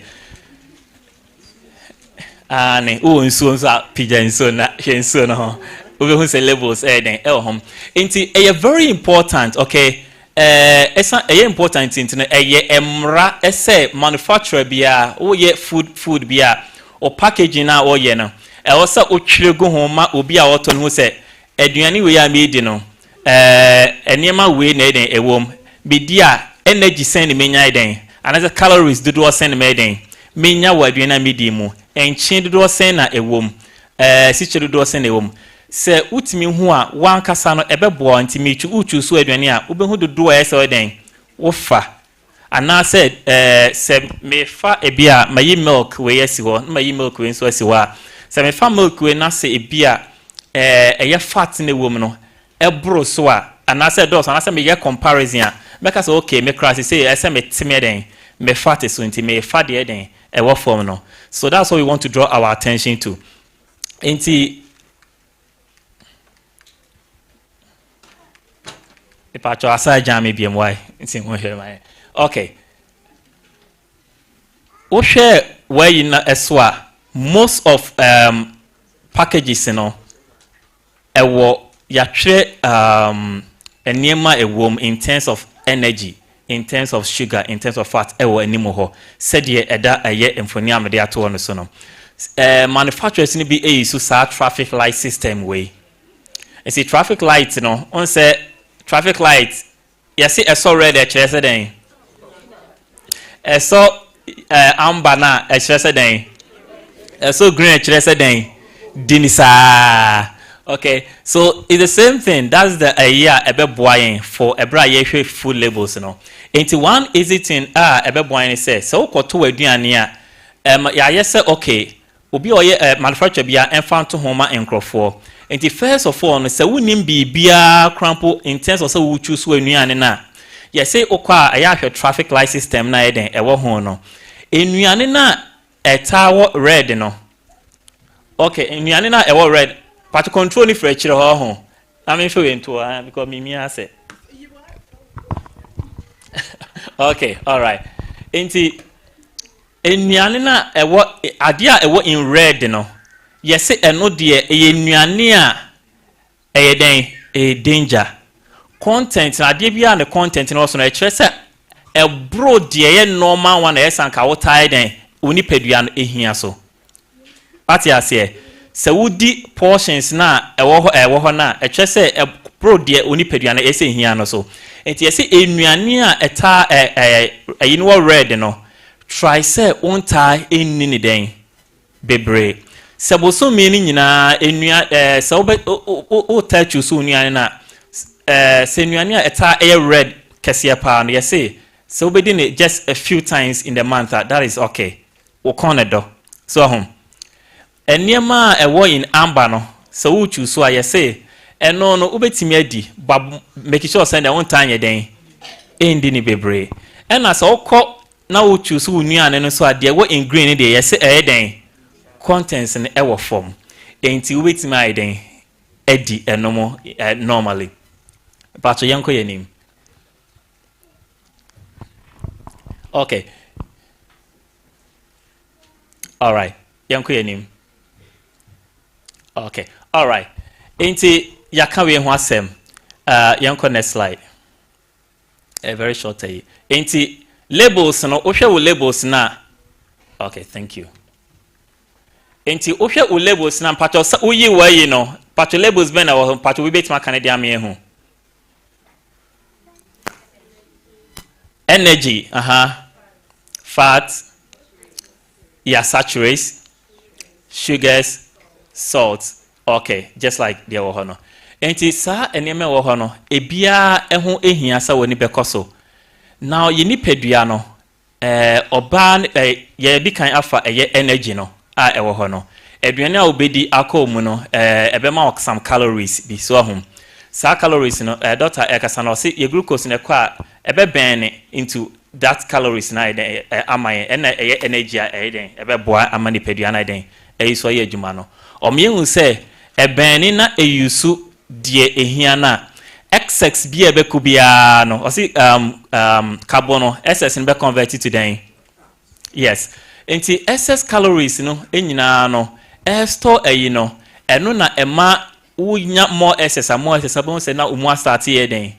Speaker 4: ne wo nsuo nso pija nsuo na hwe nsuo no ho we who say labels den home enti very important okay esa important into emra ese manufacturer bia wo ye food bia o packaging na wo ye no se o twire go ho ma obi a woto no say aduane we ya made no enema we na den ewom bidia energy send menya den another calories do send me den menya wa aduane na medi mu enchi do send na ewom si chiri do send ewom se utimi hu a wankasa no ebebo ntimi uchu so aduane a ubehu dodo a ese den wo fa ana said se me fa ebia mayi milk we yesi ho mayi milk we nso asi ho a se me fa milk we na se ebia eye fat na ewom no ebro so a ana said dos ana se me ye comparison a make us okay me crash say ese me time den me fat so nti me fa de den ewo form no so that's what we want to draw our attention to nti Pacho asa jam BMY nti ho hwe mai okay o share where you na eswa most of packages no ewo ya twe enema ewom in terms of energy in terms of sugar in terms of fat ewo animo ho said ye eda eye emfoni amede ato no so no manufacturers ni bi so sa traffic light system way and see traffic light no on say traffic light yes eso red e chere se den eso amber na e chere se den eso green e chere se den dinisa okay so it's the same thing that's the year ebe boyen for ebra ye hwe food labels no into one easy thing ebe boyen say so koto aduane a ya yes okay obi oye manufacturer bia enfanto homa enkrofo enti first of all no se wonim bibia crampo in terms of se wo choose anuane na ye say okwa aya hwe traffic light system na eden ewo ho no enuane na etawo red no okay enuane na ewo red part control ni for chire ho na me hwe ento because me ase okay all right enti enuane na ewo ade a ewo in red no yes eno de enuane a eyeden danger content na ade bia ne content no so na kire se ebro de ye normal one na esanka wo tie den oni padua no ehia so ati ase se wudi portions na ewo ho na kire se ebro de oni padua no ese ehia no so enti yes enuane a eta eyinwo red no try say on tie enni ni den bebre Saboso meni nyina enua se o touch so nua na se nua ne eta red kese pa no yese se obedi ne just a few times in the month that is okay wo corner do so home eniema ewo in amber no se wo choose so yese eno no obetimi adi make sure say na won tanye den endi ni bebre ena se okọ na wo choose wo nua ne no so ade wo in green de yese den contents in ewo form enti obetimi aiden edi enomo normally but yanko yenim. Okay. All right. Yanko yenim. Okay. All right. Enti yaka we ho asem. Yanko next slide. A very short tay. Enti labels no ohwe wo labels na. Okay, thank you. Enti ohwe wo labels na pato uyi wayi no. Pato labels be na wo pato we betima Canadian me ho. Energy, fat, saturates, sugars, salts. Okay, just like the wohono. Enti sa eneme wohono ebia eho ehia sa woni bekoso. Now ye ni pedua no oba ye bi kan afa energy no a wohono. Aduane a obedi akomu no ebema some calories bi so ahum. Sa calories no doctor ekasa no say ye glucose ne kwa ebe burn into that calories na amaye na energy den ebe boa amani pedua na den so ye adwuma no omyehu say e burn na eyusu die ehia na excess bi ebe kubia no o say carbon no excess be convert to den yes enti excess calories no enyina no store eyi no eno na ema unya more excess abon say na umu start ye den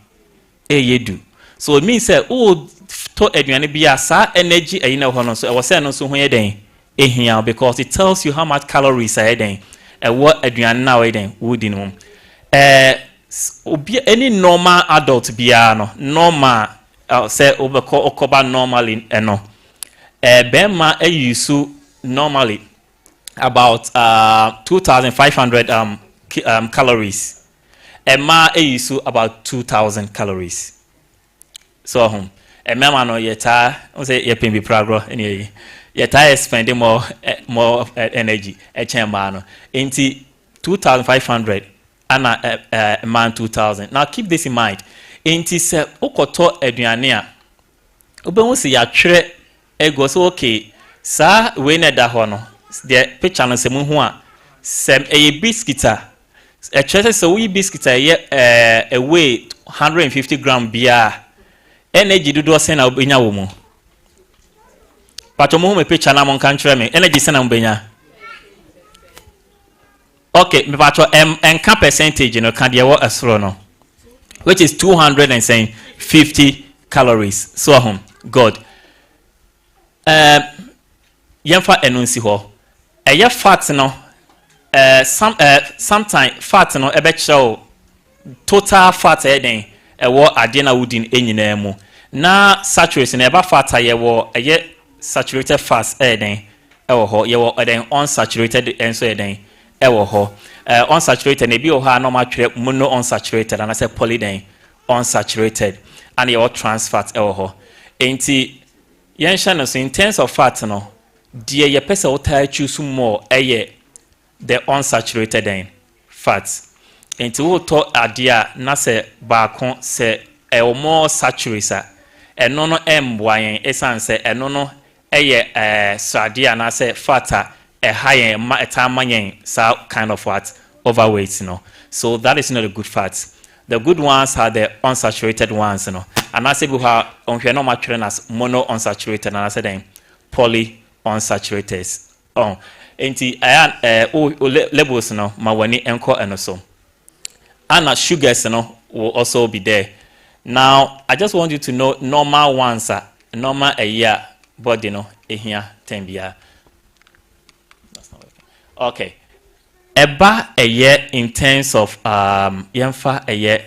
Speaker 4: yedu. So it means that to aduane bia sa energy ayi na ho no so e was say no so ho ye den ehia because it tells you how much calories are den e wo aduane na we den wodi no obi any normal adult bia no normal say okoba normally no bema use normally about 2500 calories ma use about 2000 calories. So home a mema no yeta say ye pin bi progress any yeta spending more energy a chema no enti 2500 and man 2000. Now keep this in mind enti se ukoto aduane a obehu se ya twere ego so okay sa we na da ho no the picture no se mu hu a sem e biscuit a twere se we biscuit a weigh 150 gram bia energy do say na obenya wo mu pato mo me picture na mon kan kyerɛ me energy say na obenya okay me pato enka percentage no kan de wo asoro no which is 250 calories so home god yemfa enunsi ho eye fat no sometime fat no ebe kyerɛ total fat eden ewo ade na wudin enyina mu na saturated na eba fat ayewo eye saturated fats eden ewo ho yewo eden unsaturated enso eden ewo ho unsaturated na bi o ha normal twere mono unsaturated and I say polyden unsaturated and yewo trans fat ewo ho enti yensha no so in terms of fat no die ye pese o ta choose more eye the unsaturated fats enti wo to ade a na se baako se e more saturated eno no emboayen esan se eno no eye sade a na se fat a high ma etamanyen so kind of what overweight no so that is not a good fat. The good ones are the unsaturated ones no and I say we have onhwe no matwere as mono unsaturated and I say then poly unsaturated enti labels no ma wani enko eno so and sugars no will also be there. Now I just want you to know normal ones are normal a year body no here 10 bia. That's not working. Okay. Eba a year in terms of yemfa a year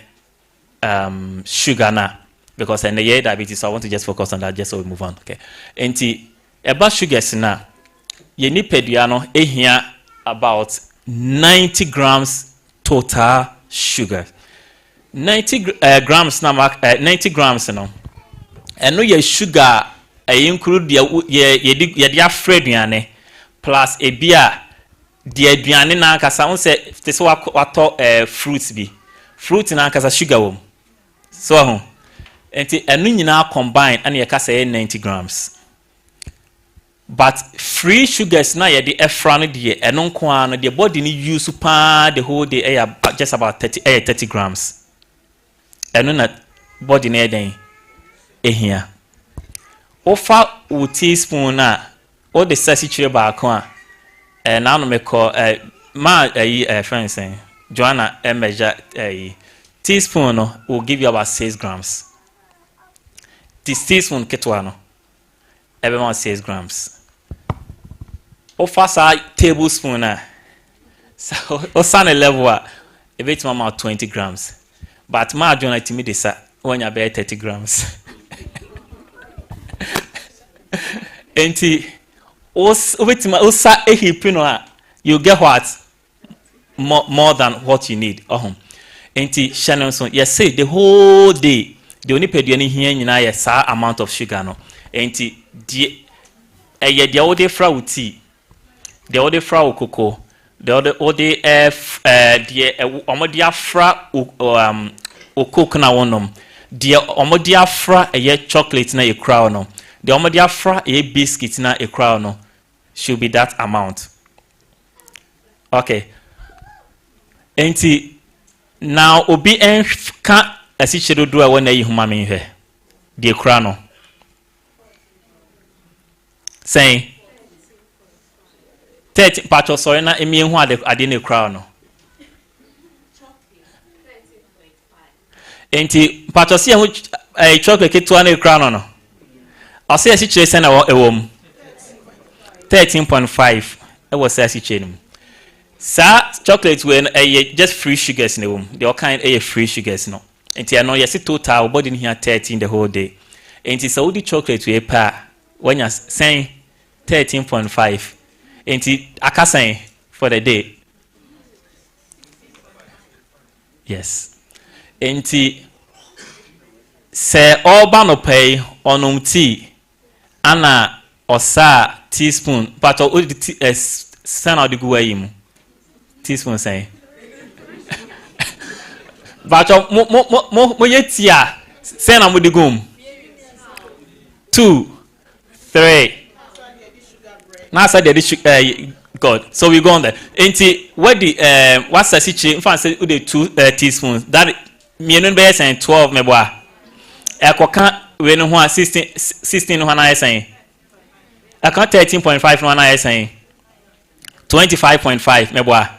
Speaker 4: sugar na because in the year diabetes so I want to just focus on that just so we move on. Okay. Enti eba sugars na ye ni pedua no ehia about 90 grams total sugar. 90 grams na 90 grams no. Eno ye sugar include ye dia aduane plus ebia de aduane na akasa won se te se wato fruits bi. Fruit na akasa sugar wom. So ho. Enti eno nyina combine and ye kasa 90 grams. But free sugars na ye de efra no de eno nko an the body ni use pa the whole day just about 30 grams. Eno na body na den ehia. Ofa o teaspoon na o de sasi chire ba ko a na no me call friends Joanna measure teaspoon no will give you about 6 grams. This teaspoon ketwa no about 6 grams. Ofa sa tablespoon na so o san level a bit about 20 grams. But ma Joanna timi de sa when you be 30 grams. Enti osa ehipino you get what more than what you need. Enti Shannon so yes say the whole day the only peduani here nyina yes amount of sugar no. Enti the the ode fra tea, the ode fra cocoa, the ode the omodia fra o coke na wonom, the omodia fra chocolate na e crown no. The omodia fra biscuit na a crown no should be that amount. Okay. Enti now obi ka asichiro do when na yihuma me hwe. The crown no. Saying 30 patcho sorry na emi hu ade na crown no. Enti patcho si hu chocolate ketu na crown no. I say as you send a 13.5. I was as you chain. Sir, chocolate when just free sugars in the room. They all kind of free sugars no. And I know you see total body in here 13 the whole day. And it's all the chocolate we pay when you're saying 13.5. And I can say for the day. Yes. And say all bano pay on tea. Ana osa teaspoon but o send out the go him teaspoon say but mo yetia send am the gum 2 3 now say the sugar God so we go on there enti what the what's the situation in fact say the 2 teaspoons that me no be say 12 me boa ekoka we no ho 16 no na saying I count 13.5 no na saying 25.5 meboa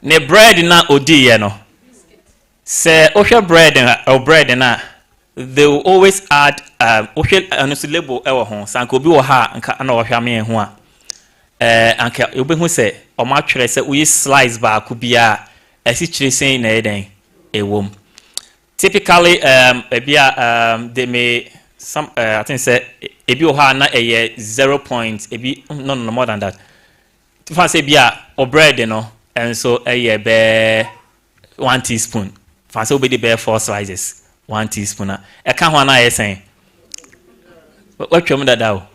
Speaker 4: ne bread na odi ye no say ohwe bread na they will always add ohwe anus label e wo ho sanka obi wo ha nka na ohwe ame ho a anka obi hu say o ma twere say we slice ba ku bia esi kire sen na eden ewom. Typically, they may some I think say ebi oha na 0 point ebi no more than that. If I say bia or bread you know and so be 1 teaspoon. If I say obi be 4 slices 1 teaspoon. I can't one na saying. What you mean that now?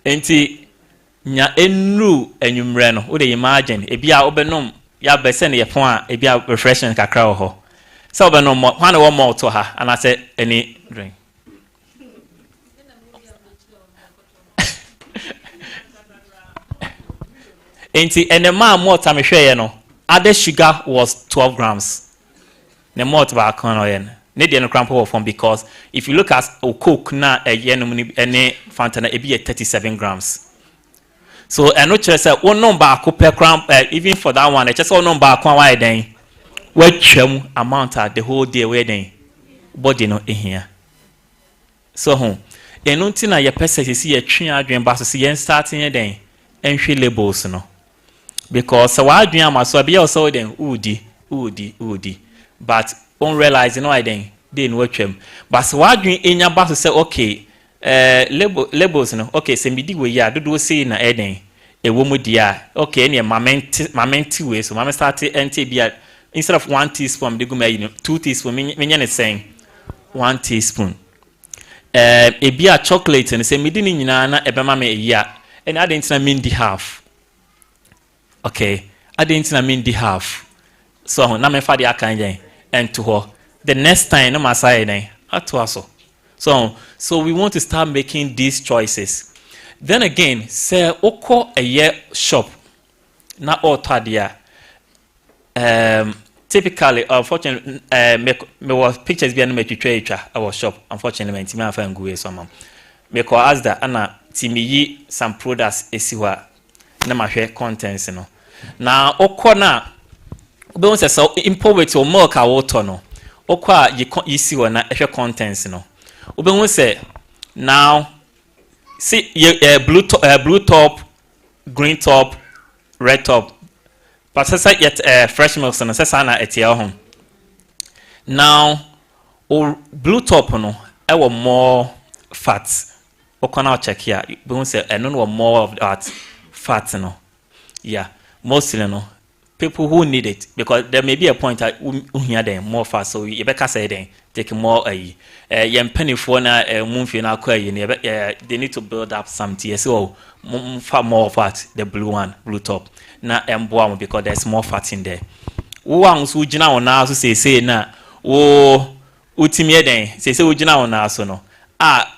Speaker 4: Enti nya enru enwumre no. Wo dey imagine ebi a obenom ya be send ye pon a ebi a refreshment kakra ho. So be no more one more to her and I said any drink. And the man more time share no other sugar was 12 grams. The more back on oil. Need the crampo from because if you look at Coke na any Fanta it be 37 grams. So I know just say one number per gram even for that one I just one number why then what amount the whole day wedding body no in here. So home. And until your person see a tree adrian bass see and starting a day and she labels no. Because so I dream so be also then woody. But on realize no I then didn't watch him. But so I dream in your bass say okay labels no okay send me the way ya do say na eden a woman dear. Okay, near mamenti way. So mama started NTB instead of 1 teaspoon, they go 2 teaspoon. Minion is saying 1 teaspoon. A beer chocolate and say me didn't na ebema me ya. And I didn't mean the half. Okay, I didn't mean the half. So na me fadi akanye and to her. The next time no masai at also. So we want to start making these choices. Then again, say oko a year shop. Na all tadia. Typically, unfortunately, me was pictures being made to trade our shop. Unfortunately, me have found go some. Me ko ask that ana timi some products esiwa na mahwe contents no. Na oko na be won say so import with your milk a water no. Oko a yi siwa na ehwe contents no. Obe won say now see blue top, green top, red top. But say yet fresh milk so say sana etia home. Now blue top no e wo more fat. Okona check here. We won say no more of that fat no. Yeah, mostly no. People who need it because there may be a point that hear them more fast, so you better say them take more yem penny for na mumfi na they need to build up something so far more fat the blue top na emboam because there's more fat in there. One who jina on now say na utimi den say ujina on now so no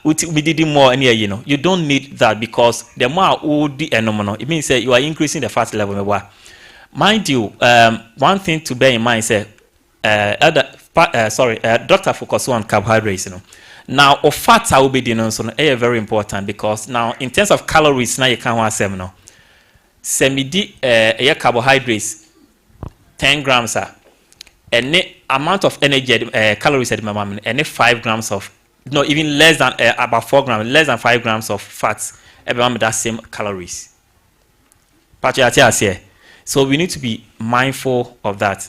Speaker 4: we did more near you don't need that because the more the phenomenon it means you are increasing the fat level. Mind you, one thing to bear in mind is doctor focus on carbohydrates. Now, of fats will be denoted very important because now in terms of calories, now you can't want 7 no. Semi carbohydrates 10 grams and the amount of energy calories at my mom and 5 grams of no even less than about 4 grams, less than 5 grams of fats. Everyone with that same calories. So we need to be mindful of that.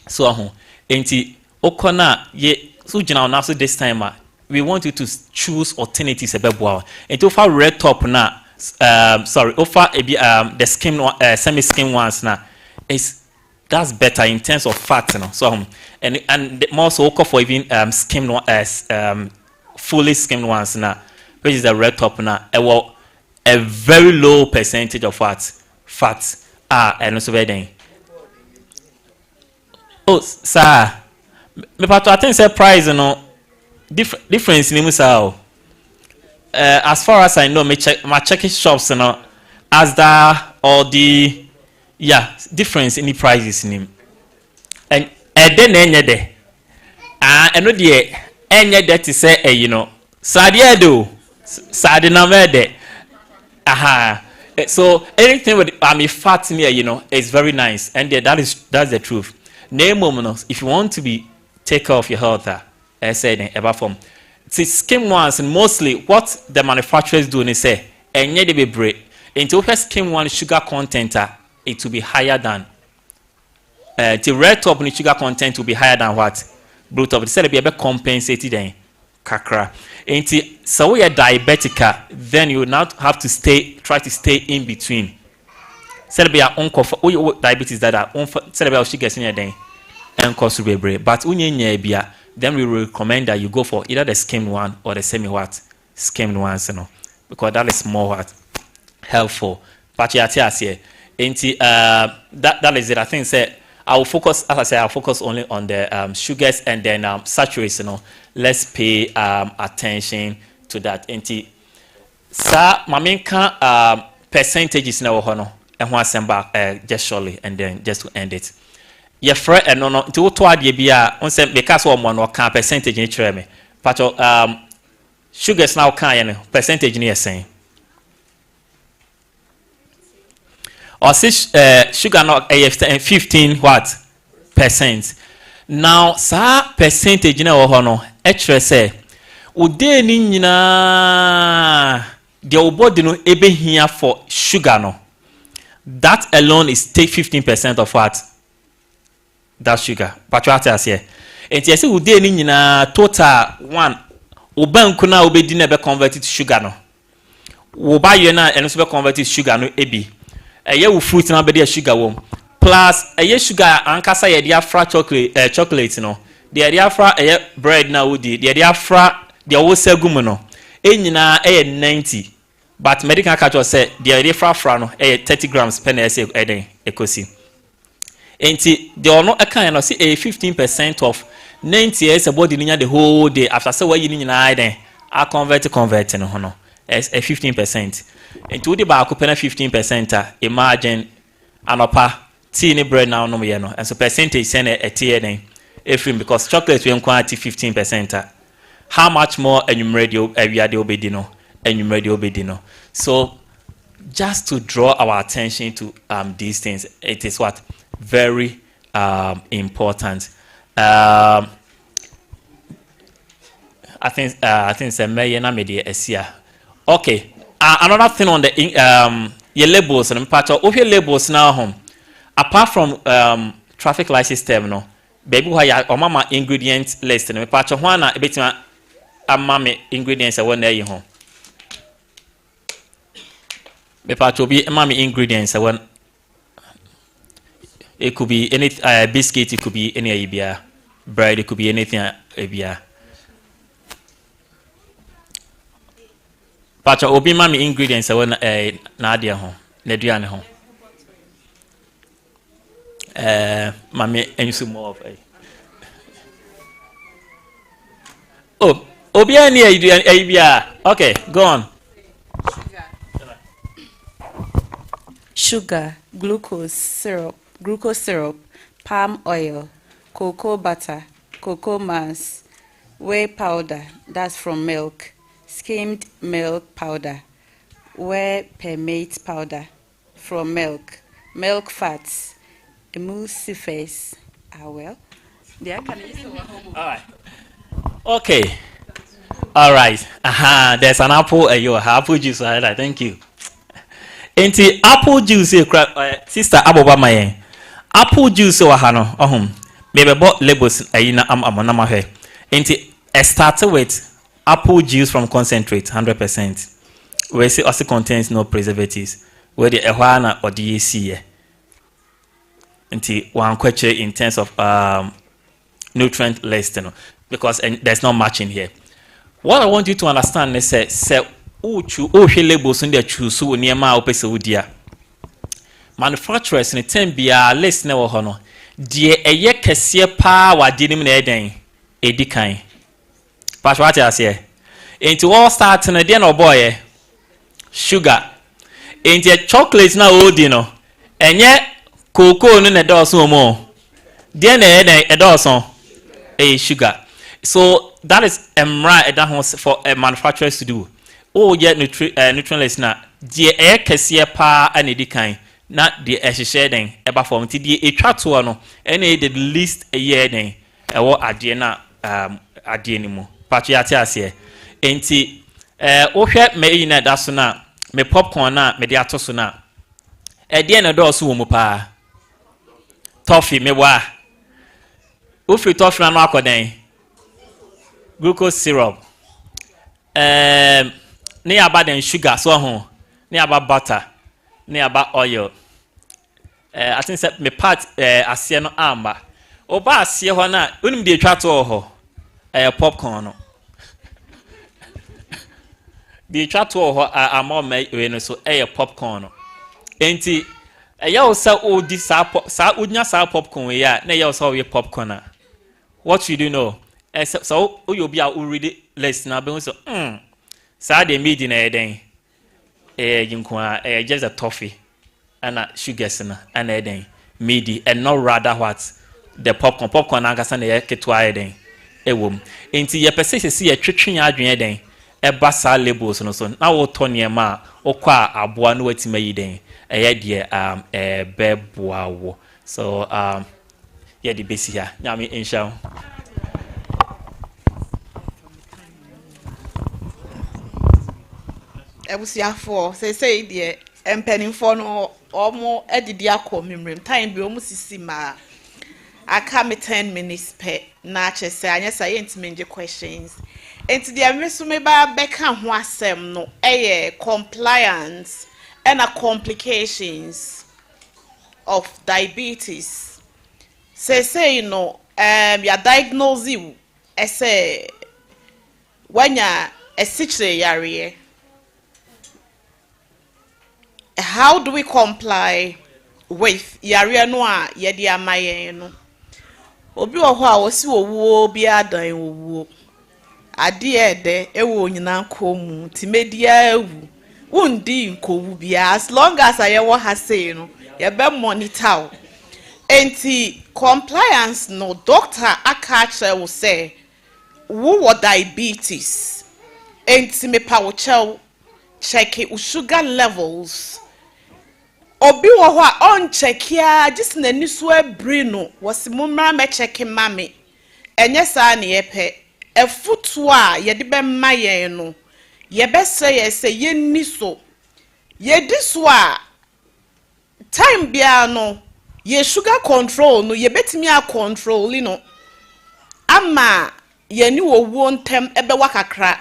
Speaker 4: So enti okona ye so jina na so this time we want you to choose alternatives ebeboa. Enti offer red top na offer the skim semi skim ones na that's better in terms of fat no. So and more so for even skimmed fully skimmed ones na which is the red top na a very low percentage of fat. And also very oh sir me pato I think surprise no difference in musa as far as I know my checking shops no as that or the difference in the prices in him and then enye de and no de enye de to say sadia do sadina me de aha. So anything with fat near, is very nice, and that's the truth. Name if you want to take care of your health, I said ever from. See skim ones and mostly what the manufacturers do is say, and yet they be break. Into skim one sugar content, it will be higher than the red top and sugar content will be higher than what blue top. They said it be a bit compensated then. Kakra. So we are diabetic, then you will not have to try to stay in between. Celebrate your diabetes that are celebrate she gets in your day and cause to but then we recommend that you go for either the skimmed one or the skimmed ones, because that is more helpful. But that is it. I think I will focus, as I said, I'll focus only on the sugars and then saturates. Let's pay attention to that. Sir, my main percentages now, and one send back just shortly, and then just to end it. Your friend and no to be on send because one or can percentage in each me. But sugars now can percentage near saying. Or sugar not 15 percent. Now, sir, percentage in our honor, extra say, Ude nina the body no ebe here for sugar no. That alone is take 15% of what? That sugar. But what I say? And you say ude nina total one. Uban kuna ube dinner be converted to sugar no. Uba yena and also be converted to sugar no ebi. ɛyɛ wo fruit na bɛde sugar wom plus ɛyɛ sugar ankasa yɛ de afra chocolate no de de afra ɛyɛ bread na wodi de afra de wo segum no enyina ɛyɛ 90 but medical catch say de fra no ɛyɛ 30 grams per na ɛsɛ ɛden ekosi enti de ono ɛkan no say 15% of 90 is about the whole day after say why you need na a convert no ho no as a 15% into the ba ko pena 15% imagine anopa tea ni bread now no me no and so percentage send a tea den efrim because chocolate we quantity 15% how much more enumeradio awia de obedi no enumeradio obedi no so just to draw our attention to these things it is what very important. I think it's a million media esia. Okay. Another thing on the your labels and part of your labels now home. Apart from traffic light system no, baby why or mama ingredient list and part of one a bit mama ingredients I want there you home. The part will be mama ingredients I want. It could be any biscuit, it could be any IBA bread, it could be anything IBA. But obi mami ingredients I want na adia ho, na aduane ho. Mami ensu more of Oh, obi ani IBA. Okay, go on.
Speaker 5: Sugar, glucose syrup, palm oil, cocoa butter, cocoa mass, whey powder, that's from milk, skimmed milk powder, whey permate powder from milk, milk fats, emulsifiers. Well, there can all
Speaker 4: right. Okay. All right. There's an apple. Apple juice. Thank you. Enti apple juice sister aboba mayen. Apple juice wa ha no maybe bought labels ayina amona ma he. Enti started with apple juice from concentrate 100%. We say also contains no preservatives. Where the ehwana or the see enti one question in terms of nutrient list because there's not much in here. What I want you to understand is say hwe labels in the choose niema opese wodia manufacturers in ten bia list na wo ho no de eye kese pa wade nim na eden edikan pass what you say into all start na de no boy sugar into chocolate na odi no enye cocoa no na doso mo de na eden edoso sugar so that is emra for manufacturers to do. Oh, yeah, nutritionless na the air kesiye pa anedikan na the ehye den eba form ti the etwa to no ene the least a year den ewo ade na ade ni mu patch ya ase enti ohwe me na da so na me popcorn na me de atoso na ede na do so wo mu pa toffee me wa ofri toffee na no akoden glucose syrup ne aba den sugar so ho ne aba butter ne aba oil I think say me part ase no amba oba ase ho na unim de twa to ho popcorn no de twa to ho amọ me no so popcorn no enti ya o sa o di sa unya sa popcorn we ya na ya o sa we popcorn na what you do know so o you be a read list na be so sa de made na eden jinkwa just a toffee and sugars na and eden made and not rather what the popcorn anga na ye ketwa eden ewom enti ye pese se ye twetwe adwen eden eba sa labels no so na wo to niema okwa aboa no watima yiden eye de beboa wo so ye de besi ha nyame insha
Speaker 2: ebusiafo say de empanimfo no omo edidi akọ memrem time bi omo sisi ma aka me 10 minutes per na chese anya say ntime questions enti de meso me ba beka ho asem no compliance and complications
Speaker 6: of diabetes. Say you know, your diagnosis say when you're a situation, how do we comply with yare no a yedi amaye no? Obi wo ho a wosi wo bi adan wo ade ede ewo nyina nkomu timedia ewu wundi nkowu bia as long as ayewo ha say no ye be monitor enti compliance no doctor aka will say wo diabetes enti me pa wo check it sugar levels obi wo ho a on check ya just na ni so abri no wose mumra me check mame enye sa na ye pe efutu a ye de be ma ye no ye be say ye ni so ye di so a time bia no ye sugar control no ye betimi a control no ama ye ni wo ntem ebe wakakra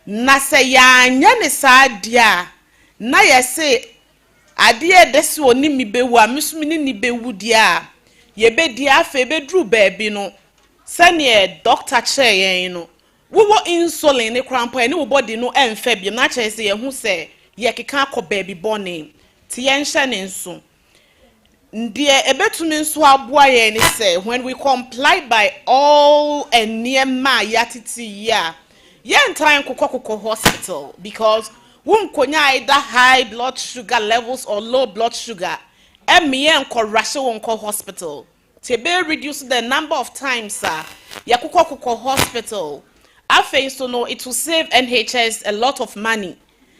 Speaker 6: na se ya nya ne sa dia na ye se ade desi oni mi bewu amisumi ni bewu dia ye be dia afa be dru baabi no sene doctor che yen no wo insulin ne krampo ene wo body no emfa bi na che se ye hu se ye keka akọ baabi bone ti ye nhye ne nso ndie ebetumi nso aboa ye ne se when we comply by all eniema yatiti ya ye ntan kokoko hospital because wonkonya either high blood sugar levels or low blood sugar emiye nko rush wonko hospital to be reduce the number of times yakukoko hospital afen so no it will save NHS a lot of money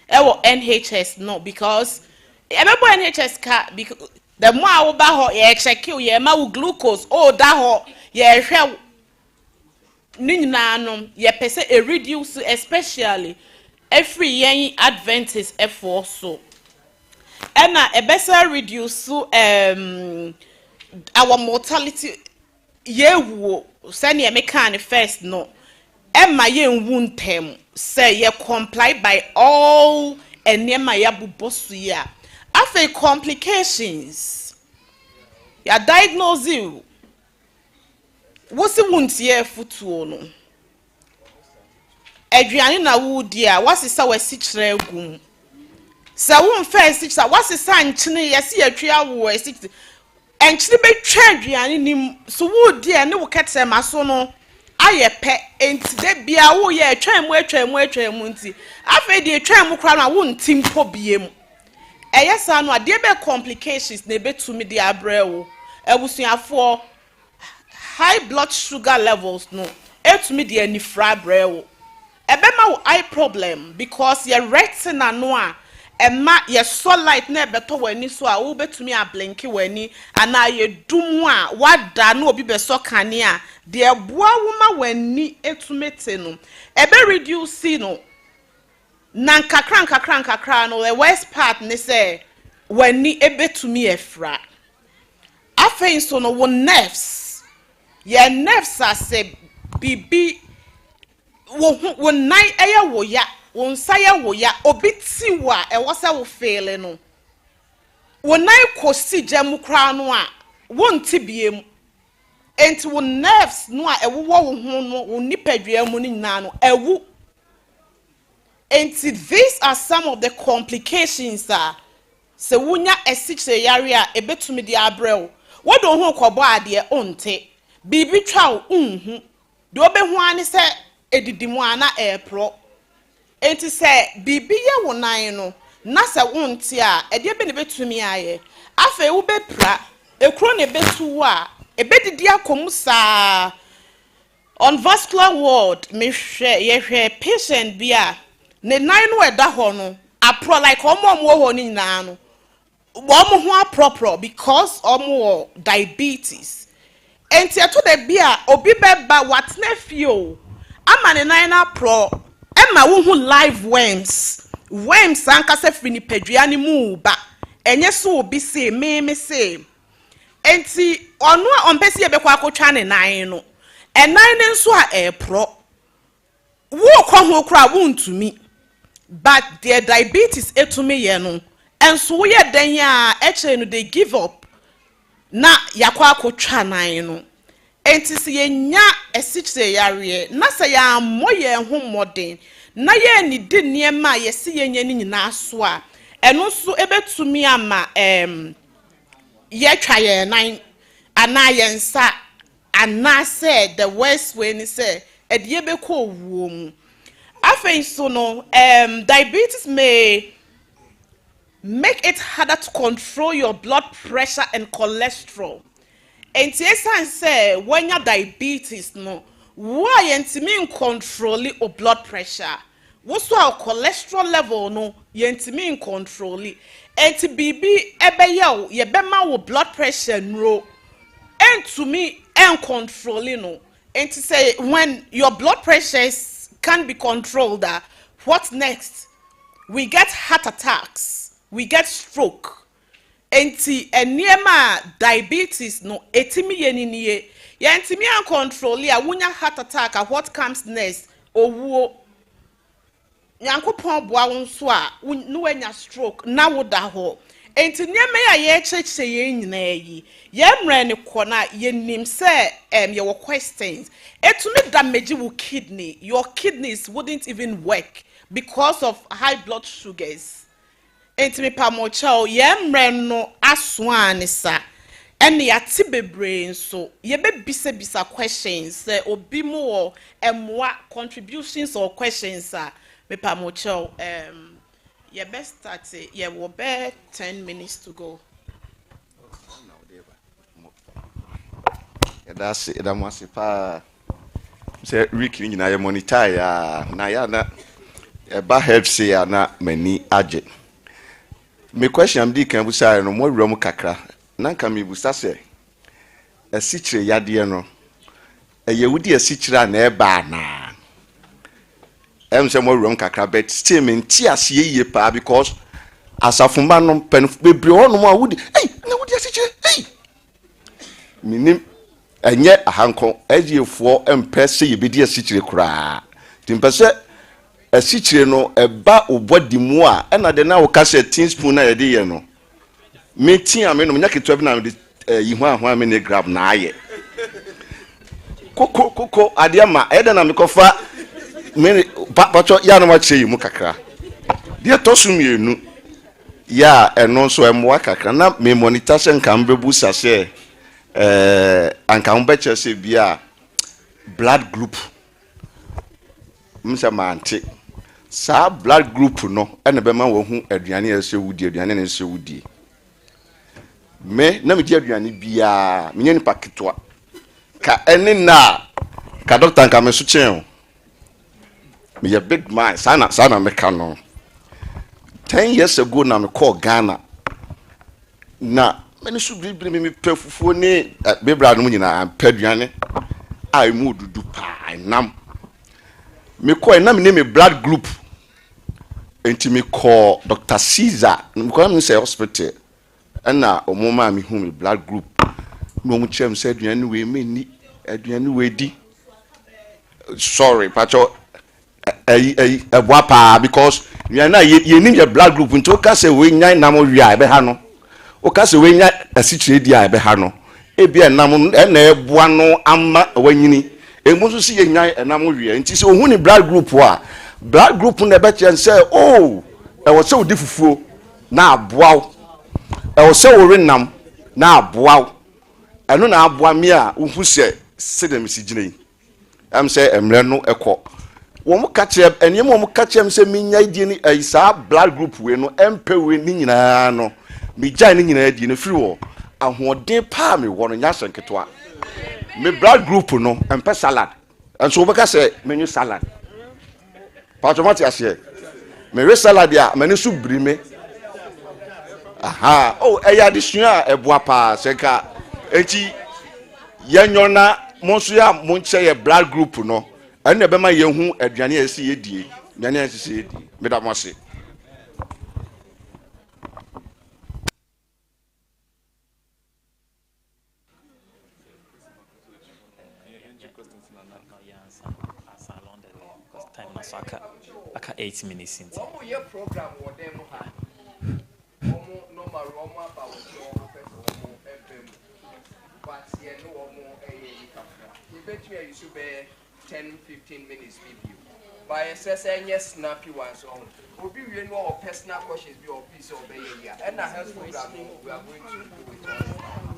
Speaker 6: NHS no because everybody NHS ka because the more we ba ho ye check you ye ma glucose da ho ye hwe ninanum ye pese a reduce especially every yen Adventist effort so and a better reduce our mortality ye wo send ye make first no emma ye wuntem say ye comply by all and near my yabubosu ya after complications ya diagnose you what's the wound ye futu no aduane na wo dia wasesa wasi kire agum sa wo first sa wasesa nkyene yesi atwa wo esi enkyene betwa aduane nim so wo dia ne wo kete maso no aye pe enti de bia wo ye atwa mu nti afa de atwa mu kra na wo ntim po biem eyesa no ade be complications na betumi de abrewo ebusuafo high blood sugar levels no etumi de anifra abrewo ebema wo eye problem because your retina no a ema your sunlight na ebeto wani so a wo betumi a blink wani ana ye dum a wada na obi be so kane a de eboa wo ma wani etumete no ebe reduce no na nkakra no the worst part ne say wani ebetumi efra afen so no wo nerves your nerves are say bibi wo nan eye wo ya wo nsa ye wo ya obiti wa e wo se wo feel no wo nan kosi jam kra no a wo ntibiem enti wo nerves no a e wo wo ho no wo nipadua mu ni nyina no ewu enti these are some of the complications se wunya esiche yare a ebetumi di abrew wo do ho kobo ade onte bibi twa wo unhu de obehu ani se edidimu ana pro enti se bibi ye wo nan no na se wonte a ede be ne betumi aye afa wo bepra ekro ne betu a ebedidi akomu saa on vascular ward me hwe ye hwe patient bia ne nan no eda ho no apro like omo ho ni nyina no omo ho apropro because omo diabetes enti eto de bia obi beba what na fio ama ne nan na pro ema wo hu live worms anka se fini padua ni mu ba enye so obi se me se enti ono a ompesi ye bekwa akotwa ne nan no enan ne nso a pro wo ko ho kra wo ntumi but their diabetes etumi ye no enso wo ye dan a eche no they give up na yakwa akotwa nan no enti se yenya esichire yare na se ya moye ho modern na ye ni di niema ye se yenya ni nyina so a eno so ebetumi ama ye twa ye nan ana ye nsa ana say the worst way ni say edie be ko wuo mu afei so no diabetes may make it harder to control your blood pressure and cholesterol. And yes, say when you diabetes no, why you control your blood pressure? What's our cholesterol level no? You control it. And to be ebe ye be ma blood pressure no. And to me, and controlling no. And to say when your blood pressure can be controlled, what next? We get heart attacks. We get stroke. Enti eniema diabetes no etimi yeniniye. Ya entimi an control ya wunya heart attack. What comes next? Owuo. Nyankopon boa wonso a no wenya stroke na woda ho. Enti niema ya ye cheche ye nyina yi. Ye mre ne kona ye nim se your questions. Etumi damage wo kidney. Your kidneys wouldn't even work because of high blood sugars. Enti me pa mo chao yemre no aswan sa ene ya ti bebre nso ye be bisa questions say obi mo emwa contributions or questions me pa mo chao ye best start ye wo be 10 minutes to go.
Speaker 7: That's it. I'm wasi pa say Rick ni na ye monitor ya na ya na e ba help say ya na mani age. Me question am di kan busa no mo wura mu kakra na kan me busa se asichire yade no yewudi asichire na e ba na em se mo wura mu kakra but still me nti ase yeye pa because asafumba no pen bebre ono mo awudi na wudi asichire minim enye ahanko ajiefo empe se yebedi asichire kura timpese asichire no eba obodi mu a na de na wo ka se teaspoon na yede ye no metin ame no nya keto bi na de yihu ahwa ame ne grab na aye koko ade ma ede na mekofa me pacho ya no ma che yi mu kakra de to su mienu ya eno so emwa kakra na me monitor se nka mbebu sase anka umbeche se bia blood group msa mante sa blood group no ene be ma wo hu aduane ese wudi aduane na ese wudi me na me di aduane bia me nyani paketwa ka ene na ka doctor nka me so chen me ya big man sana me ka no 10 years ago na me call Ghana na me so bibiri me pefufuo ne bebra no nyina paduane ai mu dudu pa nam me call na me name blood group enti me call Dr. Caesar me call me say hospital na omoma me hu me blood group no mu chem say aduane we me ni aduane we di sorry pacho ebwapa because you na ye ni your blood group nto ka say we nyan nam wi a be ha no o ka say we nya asichire di a be ha no e bia nam na ebua no ama wanyini emu so si ye nyan nam wi a nti say ohun ni blood group na be chen say oh e wo say odi fufuo na aboa e wo say wo renam na aboa eno na aboa mi a uhu se sedem si gine am say emre no ekọ wo mu kache enyem wo mu kache am say minya die ni isa blood group we no empe we ni nyina no mi gyan ni nyina die no firi wo ahoden pa me wo no nya senketwa me blood group no empe salad enso wo beka say menu salad pa tomati ase me re salad ya menu su brime aha oh eya disua ebua pa seka enti yanyona monso ya monche ye blood group no ene be ma ye hu aduane esi yedie aduane esi yedie me da mo ase
Speaker 4: aka 8 minutes into
Speaker 1: omo ye program wo dem ha omo normal omo about omo person omo fm but you know more a you bet you should be 10-15 minutes with you. By a yes, snappy ones on. Will be you know personal questions be or piece of bay, and a health program we are going to do with all.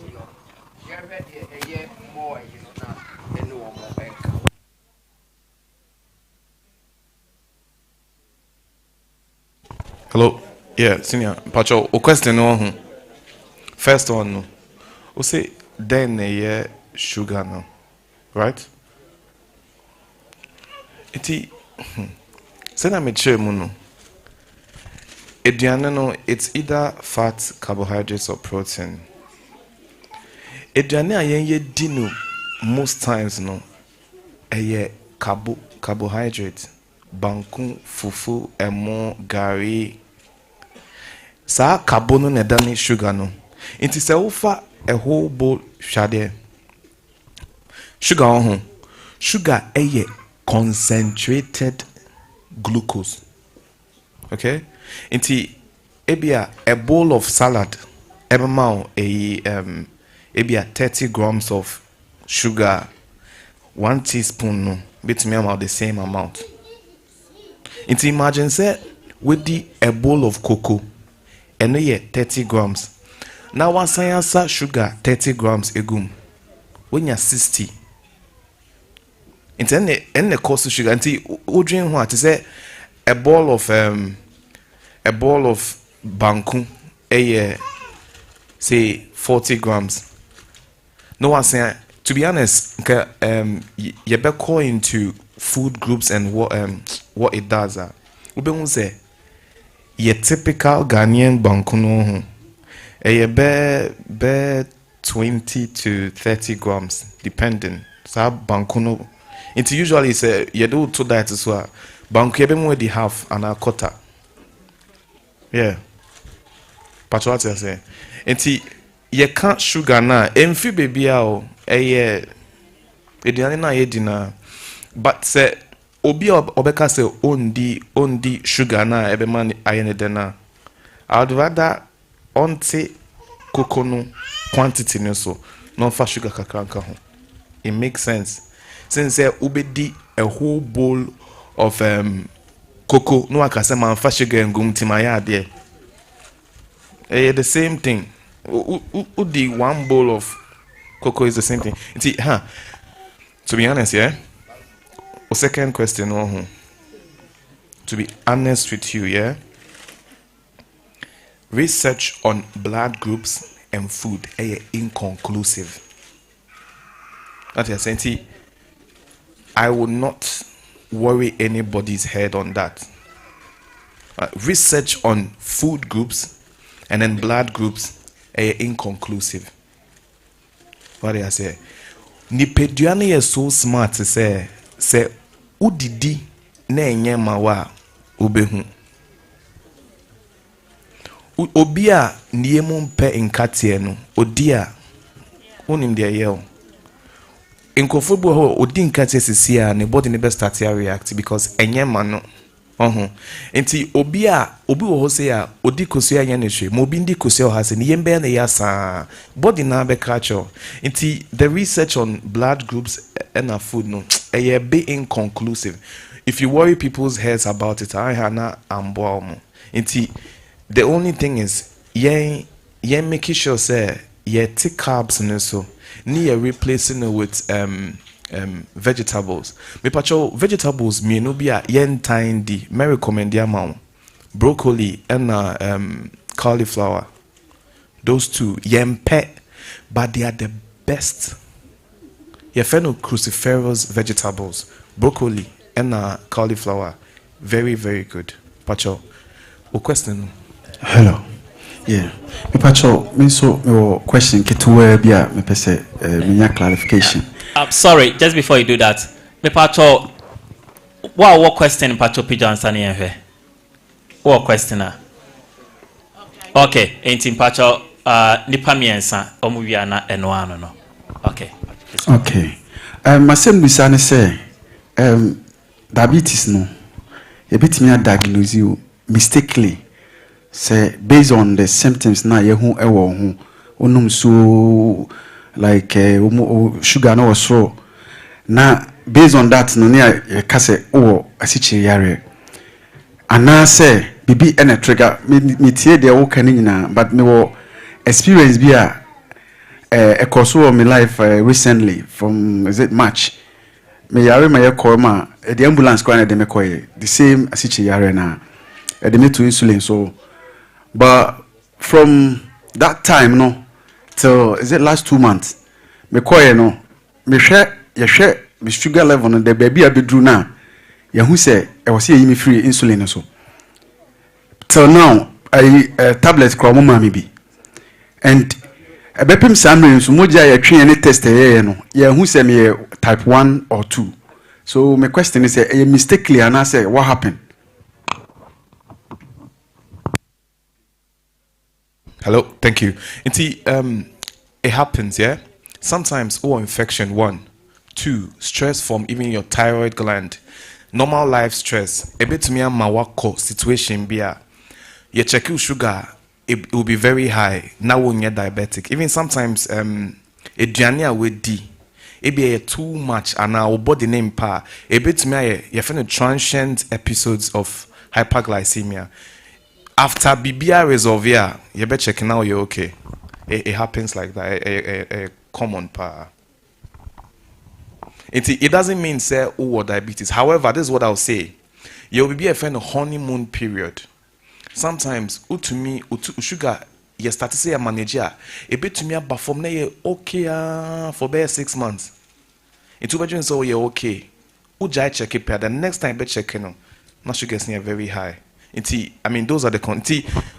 Speaker 1: You know, you have a year more, you know, now, and no more bank.
Speaker 3: Hello. Yeah, senior. Pacho, o question no. First one no. O say then a sugar no. Right? Iti say na me che mu no. Aduane no, it's either fat, carbohydrates or protein. Aduane a yen ye di no most times no carbohydrate. Banku, fufu, emo, gari. Sa carbo no nedani sugar no. It is a whole bowl shade. Sugar on sugar concentrated glucose. Okay? Inti ebia a bowl of salad ebamao ebia 30 grams of sugar, 1 teaspoon no between about the same amount. Inti imagine say with a bowl of cocoa and 30 grams. Now one science sugar 30 grams egum. When you're 60. Inti ene cost sugar inti udrin what is a bowl of banku say 40 grams. No one saying, to be honest, you better call into food groups and what it does. We be say your typical Ghanaian banku no be 20 to 30 grams depending. So banku no. It usually say you do to that as well. Banku be more the half and a quarter. Yeah. But what I say? Enti you can't sugar na emfi baby a eduane na ye dina. But say obi obeka say ondi sugar na ebe man ayene de na. I would rather onti cocoa no quantity no so no for sugar kakranka ho. It makes sense. Since ubedi a whole bowl of cocoa no akase man fa sugar ngum timaya there. The same thing. The 1 bowl of cocoa is the same thing. See, to be honest, yeah. The second question, to be honest with you, yeah. Research on blood groups and food is inconclusive. That is saying, I will not worry anybody's head on that. Research on food groups and then blood groups are inconclusive. What do I say? Nipeduane is so smart to say udidi na enye mawa ubehu. Obia niemu mpe inkatie no odia unim de yeo. Inkofubu ho odi inkatie sisia ne body ne be start react because enye mano. Enti obi wo ho say a odi kosia nya ne hwe mo bi ndi kosia ha se ne yembe na yasa body na be culture. Enti the research on blood groups and food no a bit inconclusive. If you worry people's heads about it, I hana ambo mo. Enti the only thing is yen making sure say ye take carbs and so ni replacing it with vegetables. Me pacho vegetables me no be a yen tiny. Me recommend the amount broccoli and cauliflower. Those two yen pet, but they are the best. Ye feno cruciferous vegetables, broccoli and cauliflower, very very good. Pacho, o question.
Speaker 8: Hello. Yeah. Me pacho me so your question ketuwe bia me pese me clarification.
Speaker 4: I'm sorry, just before you do that, me pacho, what question pacho pijo answer ni enhwe? What question na? Okay, enti pacho nipa miensa omu wi ana eno ano no. Okay.
Speaker 8: Okay. Masem bisa ne say diabetes no e betimi a diagnose you mistakenly say based on the symptoms na ye hu ewo hu onum so like sugar no was so. Now based on that no near kase asichi yare. And I say bibi ene trigger me tie de wo kan nyina but me wo experience bi a course of my life recently from is it March me yare my call ma the ambulance cry na de me koye the same asichi yare na de me to insulin so but from that time no till is it last 2 months me koye no me hwe me sugar level no the baby abedru na ya hu say e was ye me free insulin so till now I tablet cry mo ma me bi and ebepim samrin so moja ya twen any test no ya hu say me type 1 or 2 so my question is a mistakenly and I say what happened.
Speaker 3: Hello, thank you. It happens, yeah? Sometimes infection 1, 2 stress from even your thyroid gland, normal life stress, a bit me mawako situation bia your check your sugar it will be very high. Now when you're diabetic, even sometimes eduane with D, it be too much and our body name pa a bit me you find transient episodes of hyperglycemia. After BBR resolve, you better check now you're okay. It happens like that. A common pa. It doesn't mean say diabetes. However, this is what I'll say. You will be a friend of honeymoon period. Sometimes to me sugar you start to say a manager a bit to me but from there okay for about 6 months. It will be so you're okay. Ujai check it the next time be checking no. Now sugar near very high. I mean those are the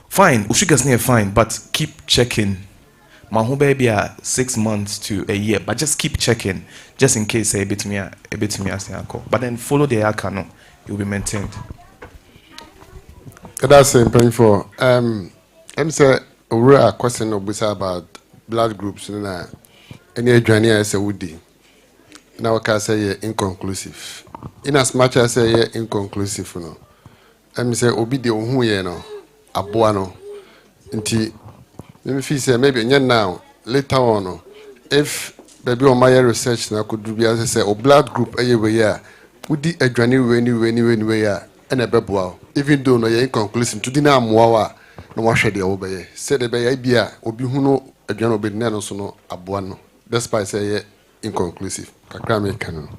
Speaker 3: fine. Sugar's near fine, but keep checking. My whole baby 6 months to a year, but just keep checking, just in case a bit me as but then follow the alcohol, it will be maintained.
Speaker 9: That's important for let me say a question about blood groups any journey as a woody. Now I can say inconclusive. In as much as I say inconclusive, no. Let me say obi de ohu ye no aboa no nti let me feel say maybe now later on no, if baby on my research na could be as say o blood group eye we ya wudi adwane we ya na beboa even though no ye inconclusive to di na amoa wa no wahwe de obeye say de be ya bia obi hu no adwane obi na no so no aboa no despite say ye inconclusive kakra me kan no.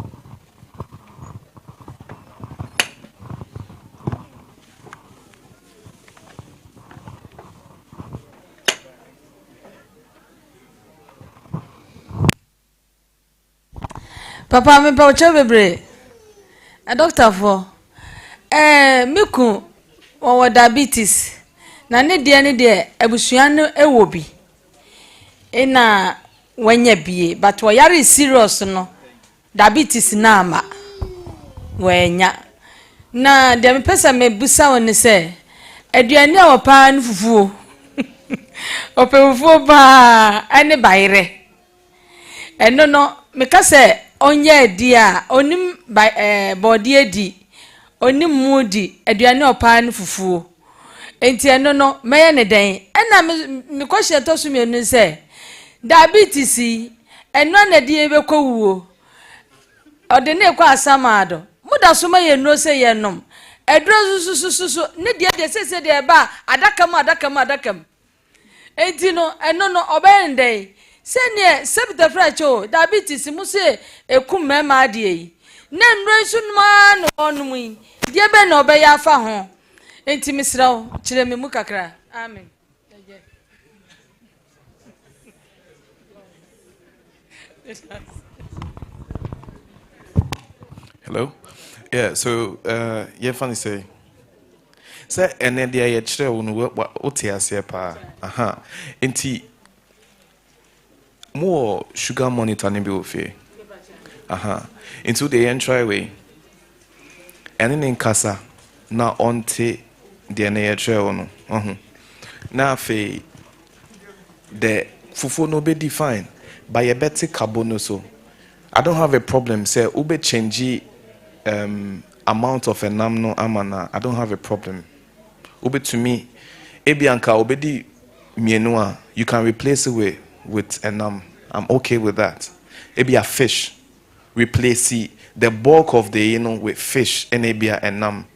Speaker 10: Papa me pa oche bebre. A doctor for miku o diabetes. Na ne de abusua no ewo bi. Ina wanya bie but wo yare serious no. Diabetes na ama. Wanya. Na de me pesa me busa woni se aduane a opa no fufuo. Opa fufuo ba ane bayre. Eno no me ka se onye dia onim body edi onim mudi aduane opa no fufuo enti eno no meye ne den ena me kwahye to so me nu se diabetes eno na die bekowuo ode ne kwa asamado muda so maye no se ye nom edro susususu ne die se de ba adakam enti no eno no obende senior Sabbath fracho diabetes muse ekum mema ade na nro sunuma no onum yi die be na obeya fa ho enti misraw kire me mu kakra amen.
Speaker 3: Hello. Yeah, so yeah, funny say and then the I chire wo no otiase pa aha enti more sugar monitoring be ofe into the entry way and in casa na onte the na yetwe no na fe the fufu no be define by a better carbono so I don't have a problem say ube change amount of enam no amana I don't have a problem ube to me ebianka obedi mienua you can replace it with enam I'm okay with that. Maybe a fish. Replace the bulk of the with fish and maybe a nam.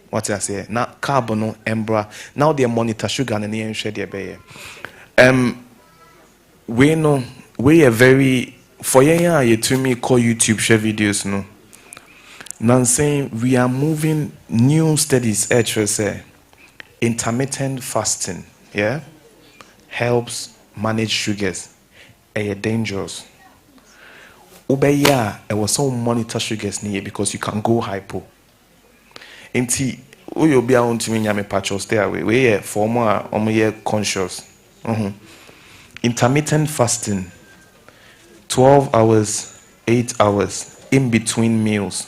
Speaker 3: What I say? Now carbon embra. Now they monitor sugar and the share their we know we are very for you to me call YouTube share videos no. Now saying we are moving new studies say intermittent fasting, yeah, helps manage sugars. Dangerous. Ubeya, I was so monitor sugars near because you can go hypo. Inti, you'll be on to me, yame patchos stay away. We for more conscious. Intermittent fasting, 12 hours, 8 hours in between meals.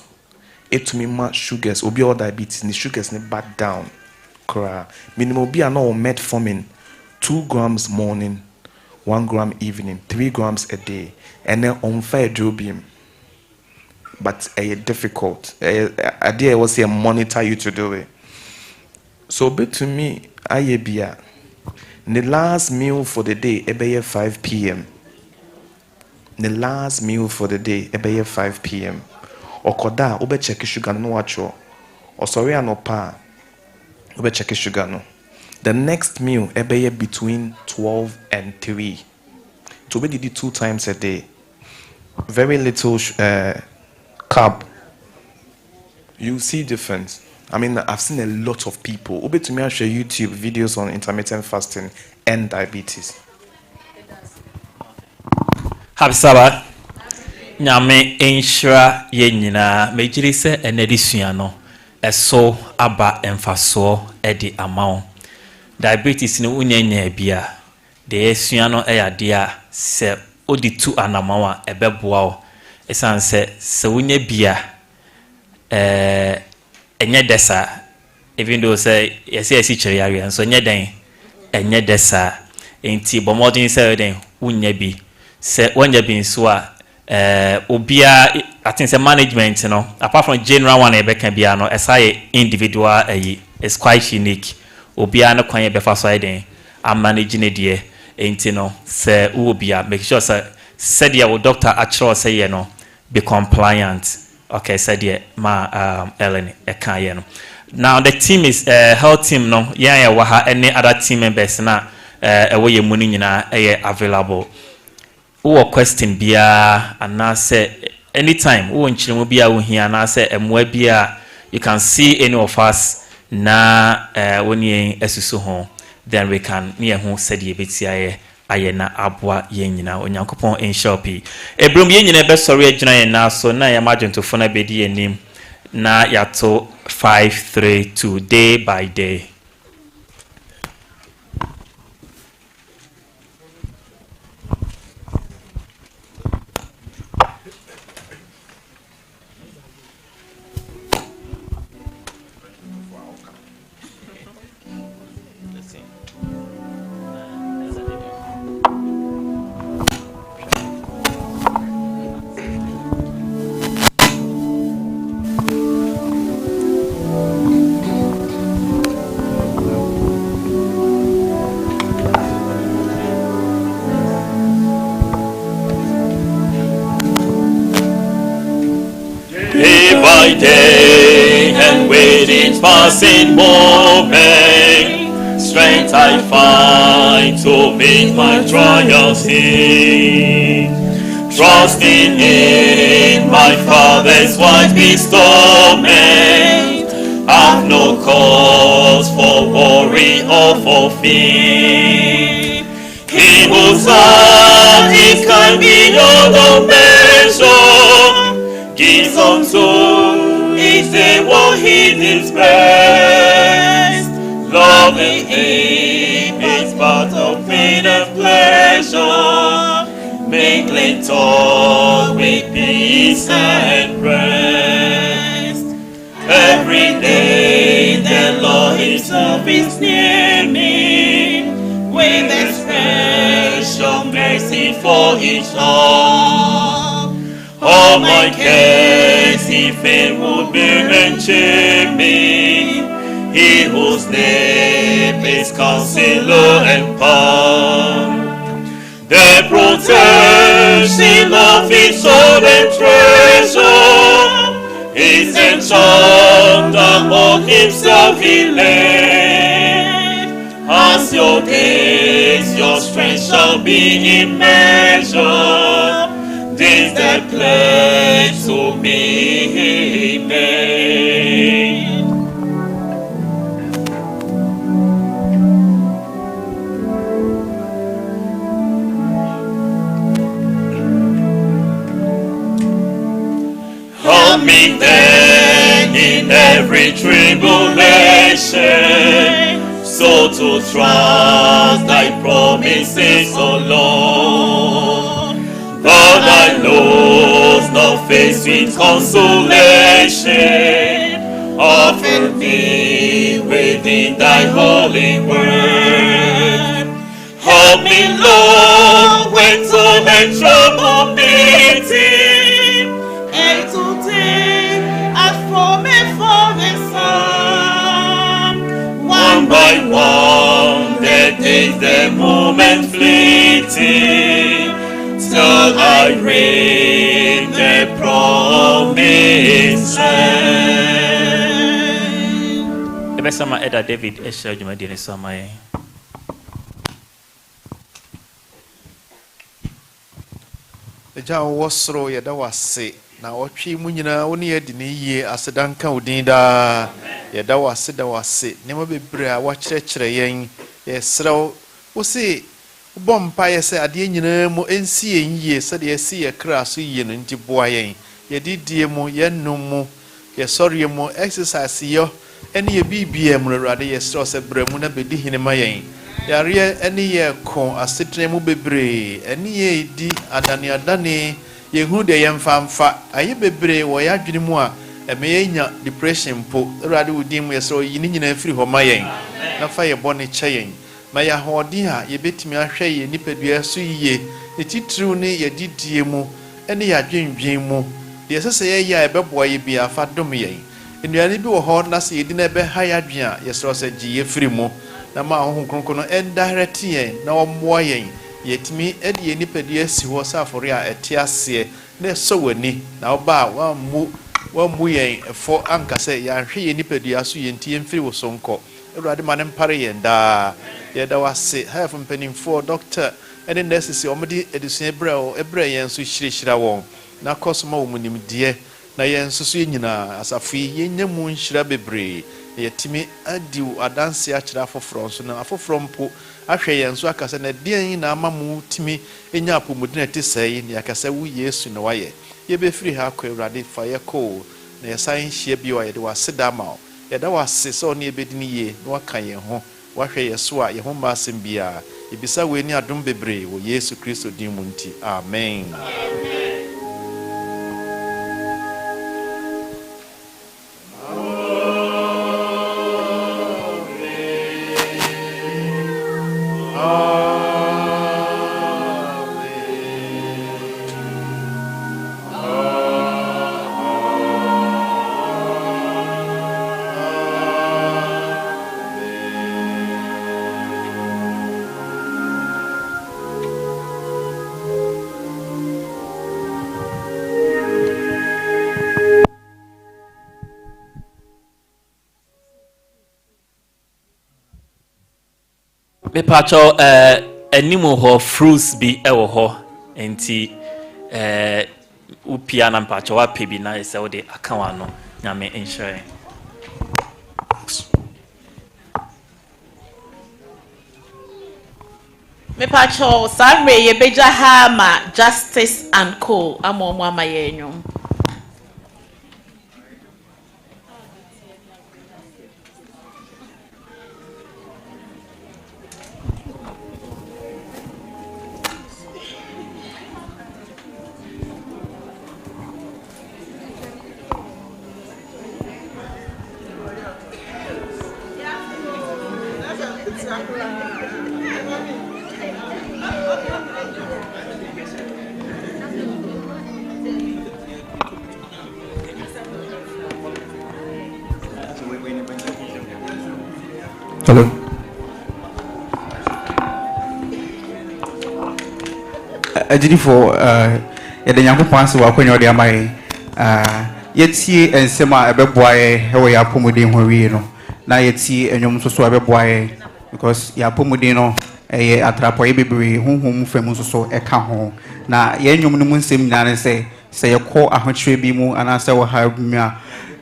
Speaker 3: It to me much sugars, obi or diabetes, the sugars ne back down. Minimum be no metformin, 2 grams morning, 1 gram evening, 3 grams a day, and then on fair drobium. But difficult. A day I was here monitor you to do it. So but to me, I be the last meal for the day, about 5 p.m. The last meal for the day, about 5 p.m. Or koda, obe check sugar no wacho. Or sorry, no pa. Obe check sugar no. The next meal, about between 12 and 3. To be did 2 times a day. Very little carb. You see difference. I mean, I've seen a lot of people. Obe to me, I share YouTube videos on intermittent fasting and diabetes.
Speaker 4: Happy Sabbath. Nyame enshira ye nyina mejiri se enedisua no eso aba emfaso edi amao. Diabetes ni unyenya bia de esua no eyade a se odi tu anamawa ebeboa o esanse se unya bia enye desa even though say yesi chiri yare so nye den enye desa enti bomodin say den unya bi se wanya bi nso a obia I think say management no apart from general one e beka bia no esai individual is quite unique obia no kwan e befa so den am managing de enti no se obia make sure say said your doctor actually say you know be compliant. Okay, said yeah ma Ellen e no. Now the team is health team no yeah waha any other team members na we ye money nyina available. Who question bia and say anytime who nchiremu bia wo hia na say emwa bia you can see any of us na when ye esusu ho then we can near who said ye betia aye na abwa ye nyina onyankopon enshopi ebrum ye nyina be sorry agina ye na so na ya magentofo na bedi enim na yato 532 day by day. By day and with each passing moment, strength I find to meet my trials here. Trusting in my Father's wise bestowment, I've no cause for worry or for fear. He whose love is kind beyond all measure, gives unto each day what he deems best. Loving him is part of pain and pleasure, mingling talk with peace and rest. Every day the Lord himself is near me, with a special mercy for each one. All my cares he fain would bear and cheer me, he whose name is Counselor and Palm, the protector seal of his soul and treasure. His enchant on himself he laid. As your days, your strength shall be in measure. This the pledge to me he made. Help me then in every tribulation, so to trust thy promises, O Lord. God, I lose no faith with consolation. Offer me within thy holy word. Help me, Lord, when to and trouble meeting, and to take as from a foreign sun. One by one, the days, the moment fleeting, till I reach the promised land. The best summer Edda David Esha Jumadine Summer.
Speaker 11: Eja wo soro ye da wase na wotwe mu nyina wo ne yedi ne yie asedanka odin da ye da wase ne ma bebre a wa kyerɛkyerɛ yɛn ye srew wo se bompa ye se ade nyina mu ensi yɛn yie sɛ de yɛsi yɛ kra so yie no nti boa yɛn ye didie mu ye num mu ye sɔre mu exercise yo ene ye bibia mu Awurade ye srew sɛ brɛ mu na bedi hene ma yɛn yare ene ye ko asetene mu bebre ene ye di adane yehu de yemfamfa aye bebre wo ya dwene mu a eme nya depression po Awurade wudi mu yeso yi ni nyina firi ho mayen na fa ye bone kyeyen ma ya hodi a ye betimi ahwe ye nipadua so yiye etitru ne ye didie mu ene ya dwendwen mu de sese ye ya ebeboa ye bia fa dom yen nduane bi wo ho na se ye di na ebe ha ya dwen a yeso se gi ye firi mu na ma ho kronkron no endirect yen na wo moa yen yetimi edi ye nipadua si ho safori a etiase na so wani na oba wa mu yen efo ankase ya hwe ye nipadua so ye ntie mfiri wo sonko Awurade ma ne mpare yen da ye da wase have mpanimfo doctor ene nurses omodi edusua ebre yen so hyirehira won na kosoma wo munimdie na yen so nyina asafi ye nyamu nhyira bebre yetimi adi adanse akyira afoforo so na afoforo mpo ahwe yen so akase na den na amamu timi enya apomudina ti sai ne akase wu Yesu na waye ye be free ha ko Awurade fa ye ko na ye san hie bi wa ye de waseda ma ye da wase so ne ebedini ye na waka ye ho wahwe ye so a ye ho ma asem bia ebisa we ni adom bebre wo Yesu Kristo din mu nti amen.
Speaker 4: Me pacho animal ho fruits bi ewo ho enti upia na pacho wa pebi na ese wo de aka wa no nyame enhye
Speaker 6: me pacho sarwe ye beja ha ma Justice and Co amomo amayenyo.
Speaker 8: Hello. I did it for yɛde nyankopɔn ase wɔ akɔnya ɔde ama yɛn yɛtie nsɛm a ɛbɛboa yɛ ɛwɔ yɛ apɔmuden ho wie no na yɛtie nnwom nso so a ɛbɛboa yɛ because yɛ apɔmuden no ɛyɛ atrapɔyɛ bebree honhom fam nso so ɛka ho na yɛn nnwom no mu nsɛm nyinaa ne sɛ yɛkɔ ahokyerɛ bi mu anaasɛ wɔ ha bi mu a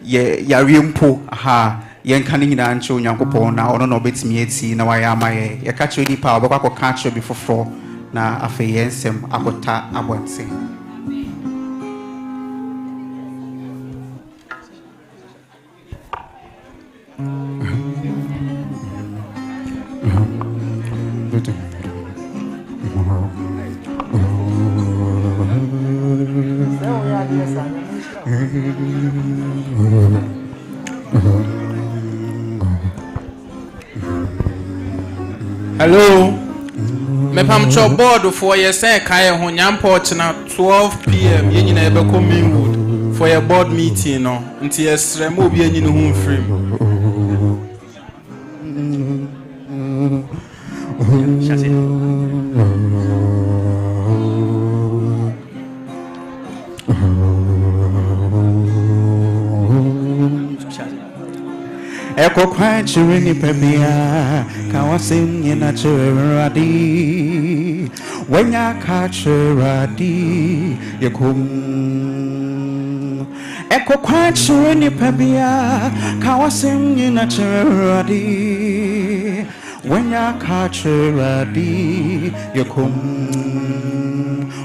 Speaker 8: yɛareɛ mpo ha yɛnka ne nyinaa nkyerɛ onyankopɔn na ɔno na ɔbɛtumi ati na wayɛ ama yɛka kyerɛ nnipa a wɔbɛkɔ akɔka kyerɛ bi foforɔ na afei yɛn nsɛm akɔta abɔnten.
Speaker 12: Hello. Me pam cho board for your say kai ho nyampo china 12 p.m. ye nyina ebe ko Meanwood for your board meeting no nti esre mo obi anyi ne ho mfrim.
Speaker 8: Eko kwa chirini pebia kawasim yena chiradi wenya ka chiradi yekum Eko kwa chirini pebia kawasim yena chiradi wenya ka chiradi yekum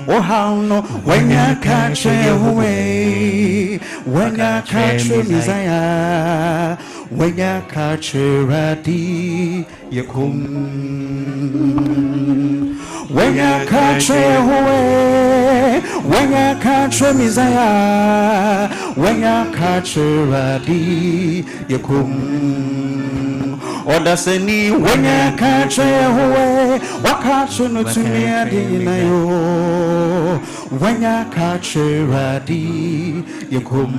Speaker 8: Oh how no wenya ka chirwe wenya ka chirizaya Wenya kachiradi yakum Wenya kachirwe Wenya kachimizaya Wenya kachiradi yakum Odaseni wenya kachirwe Wakachino tumia dinayo Wenya kachiradi yakum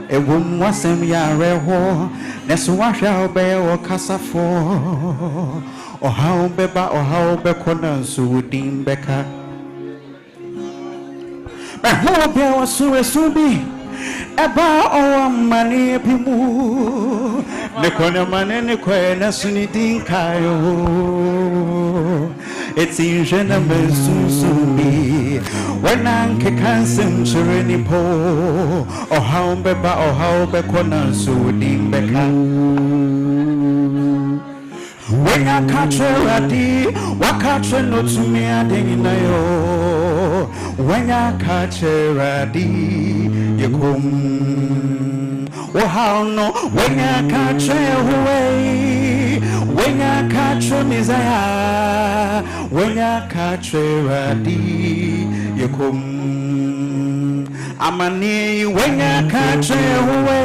Speaker 8: Ewum wasem ya reho nesu wahwa obe o kasafo oha obeba oha obekona nsu din beka Beho be wasu esubi Eba owa mani pimu Nekona mane nekwena sunidin kayo It's in jena mesusumi Wenanke kansem chireni po Oha umbeba oha ubekona sudin beka Wenya kachiradi Wakatre no tumi adenginayo Wenya kachiradi Yekum Oha no Wenya kachirwe Wenya kachimizaya Wenya kachiradi Yekum Amani wenya kachirwe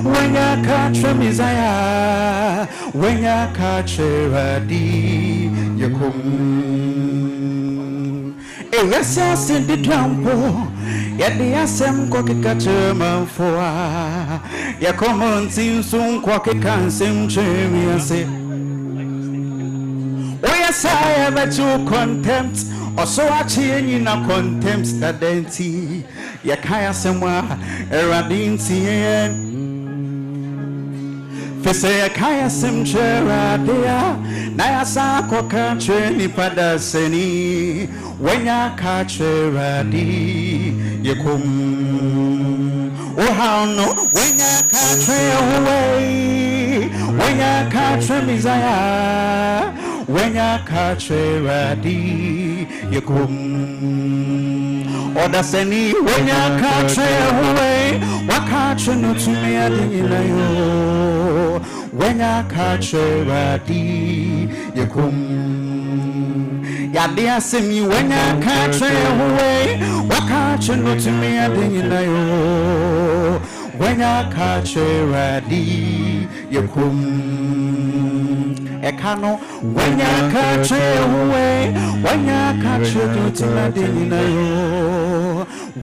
Speaker 8: Wenya kachimizaya Wenya kachiradi Yekum Ewesa sendi dwampo Yadi asem kwa kikachema mfoa Yakomonti nsun kwa kikansem chemi ase Oyesaya vetu contempt Oso achi na contempt dadenti Yakaya semwa eradinti Fese yakaya semchera dea Na yasa kwa kacheni padaseni Wenya kachiradi yekum Oha no wenya kachirwe Wenya kachimizaya Wenya kachiradi yekum Odaseni wenya kachirwe Wakachino tumia dinayo Wenya kachiradi yekum Yadi asemi wenya kachirwe Wakachino tumia dinayo Wenya kachiradi yekum Ekano wenya kachirwe Wenya kachino tumia dinayo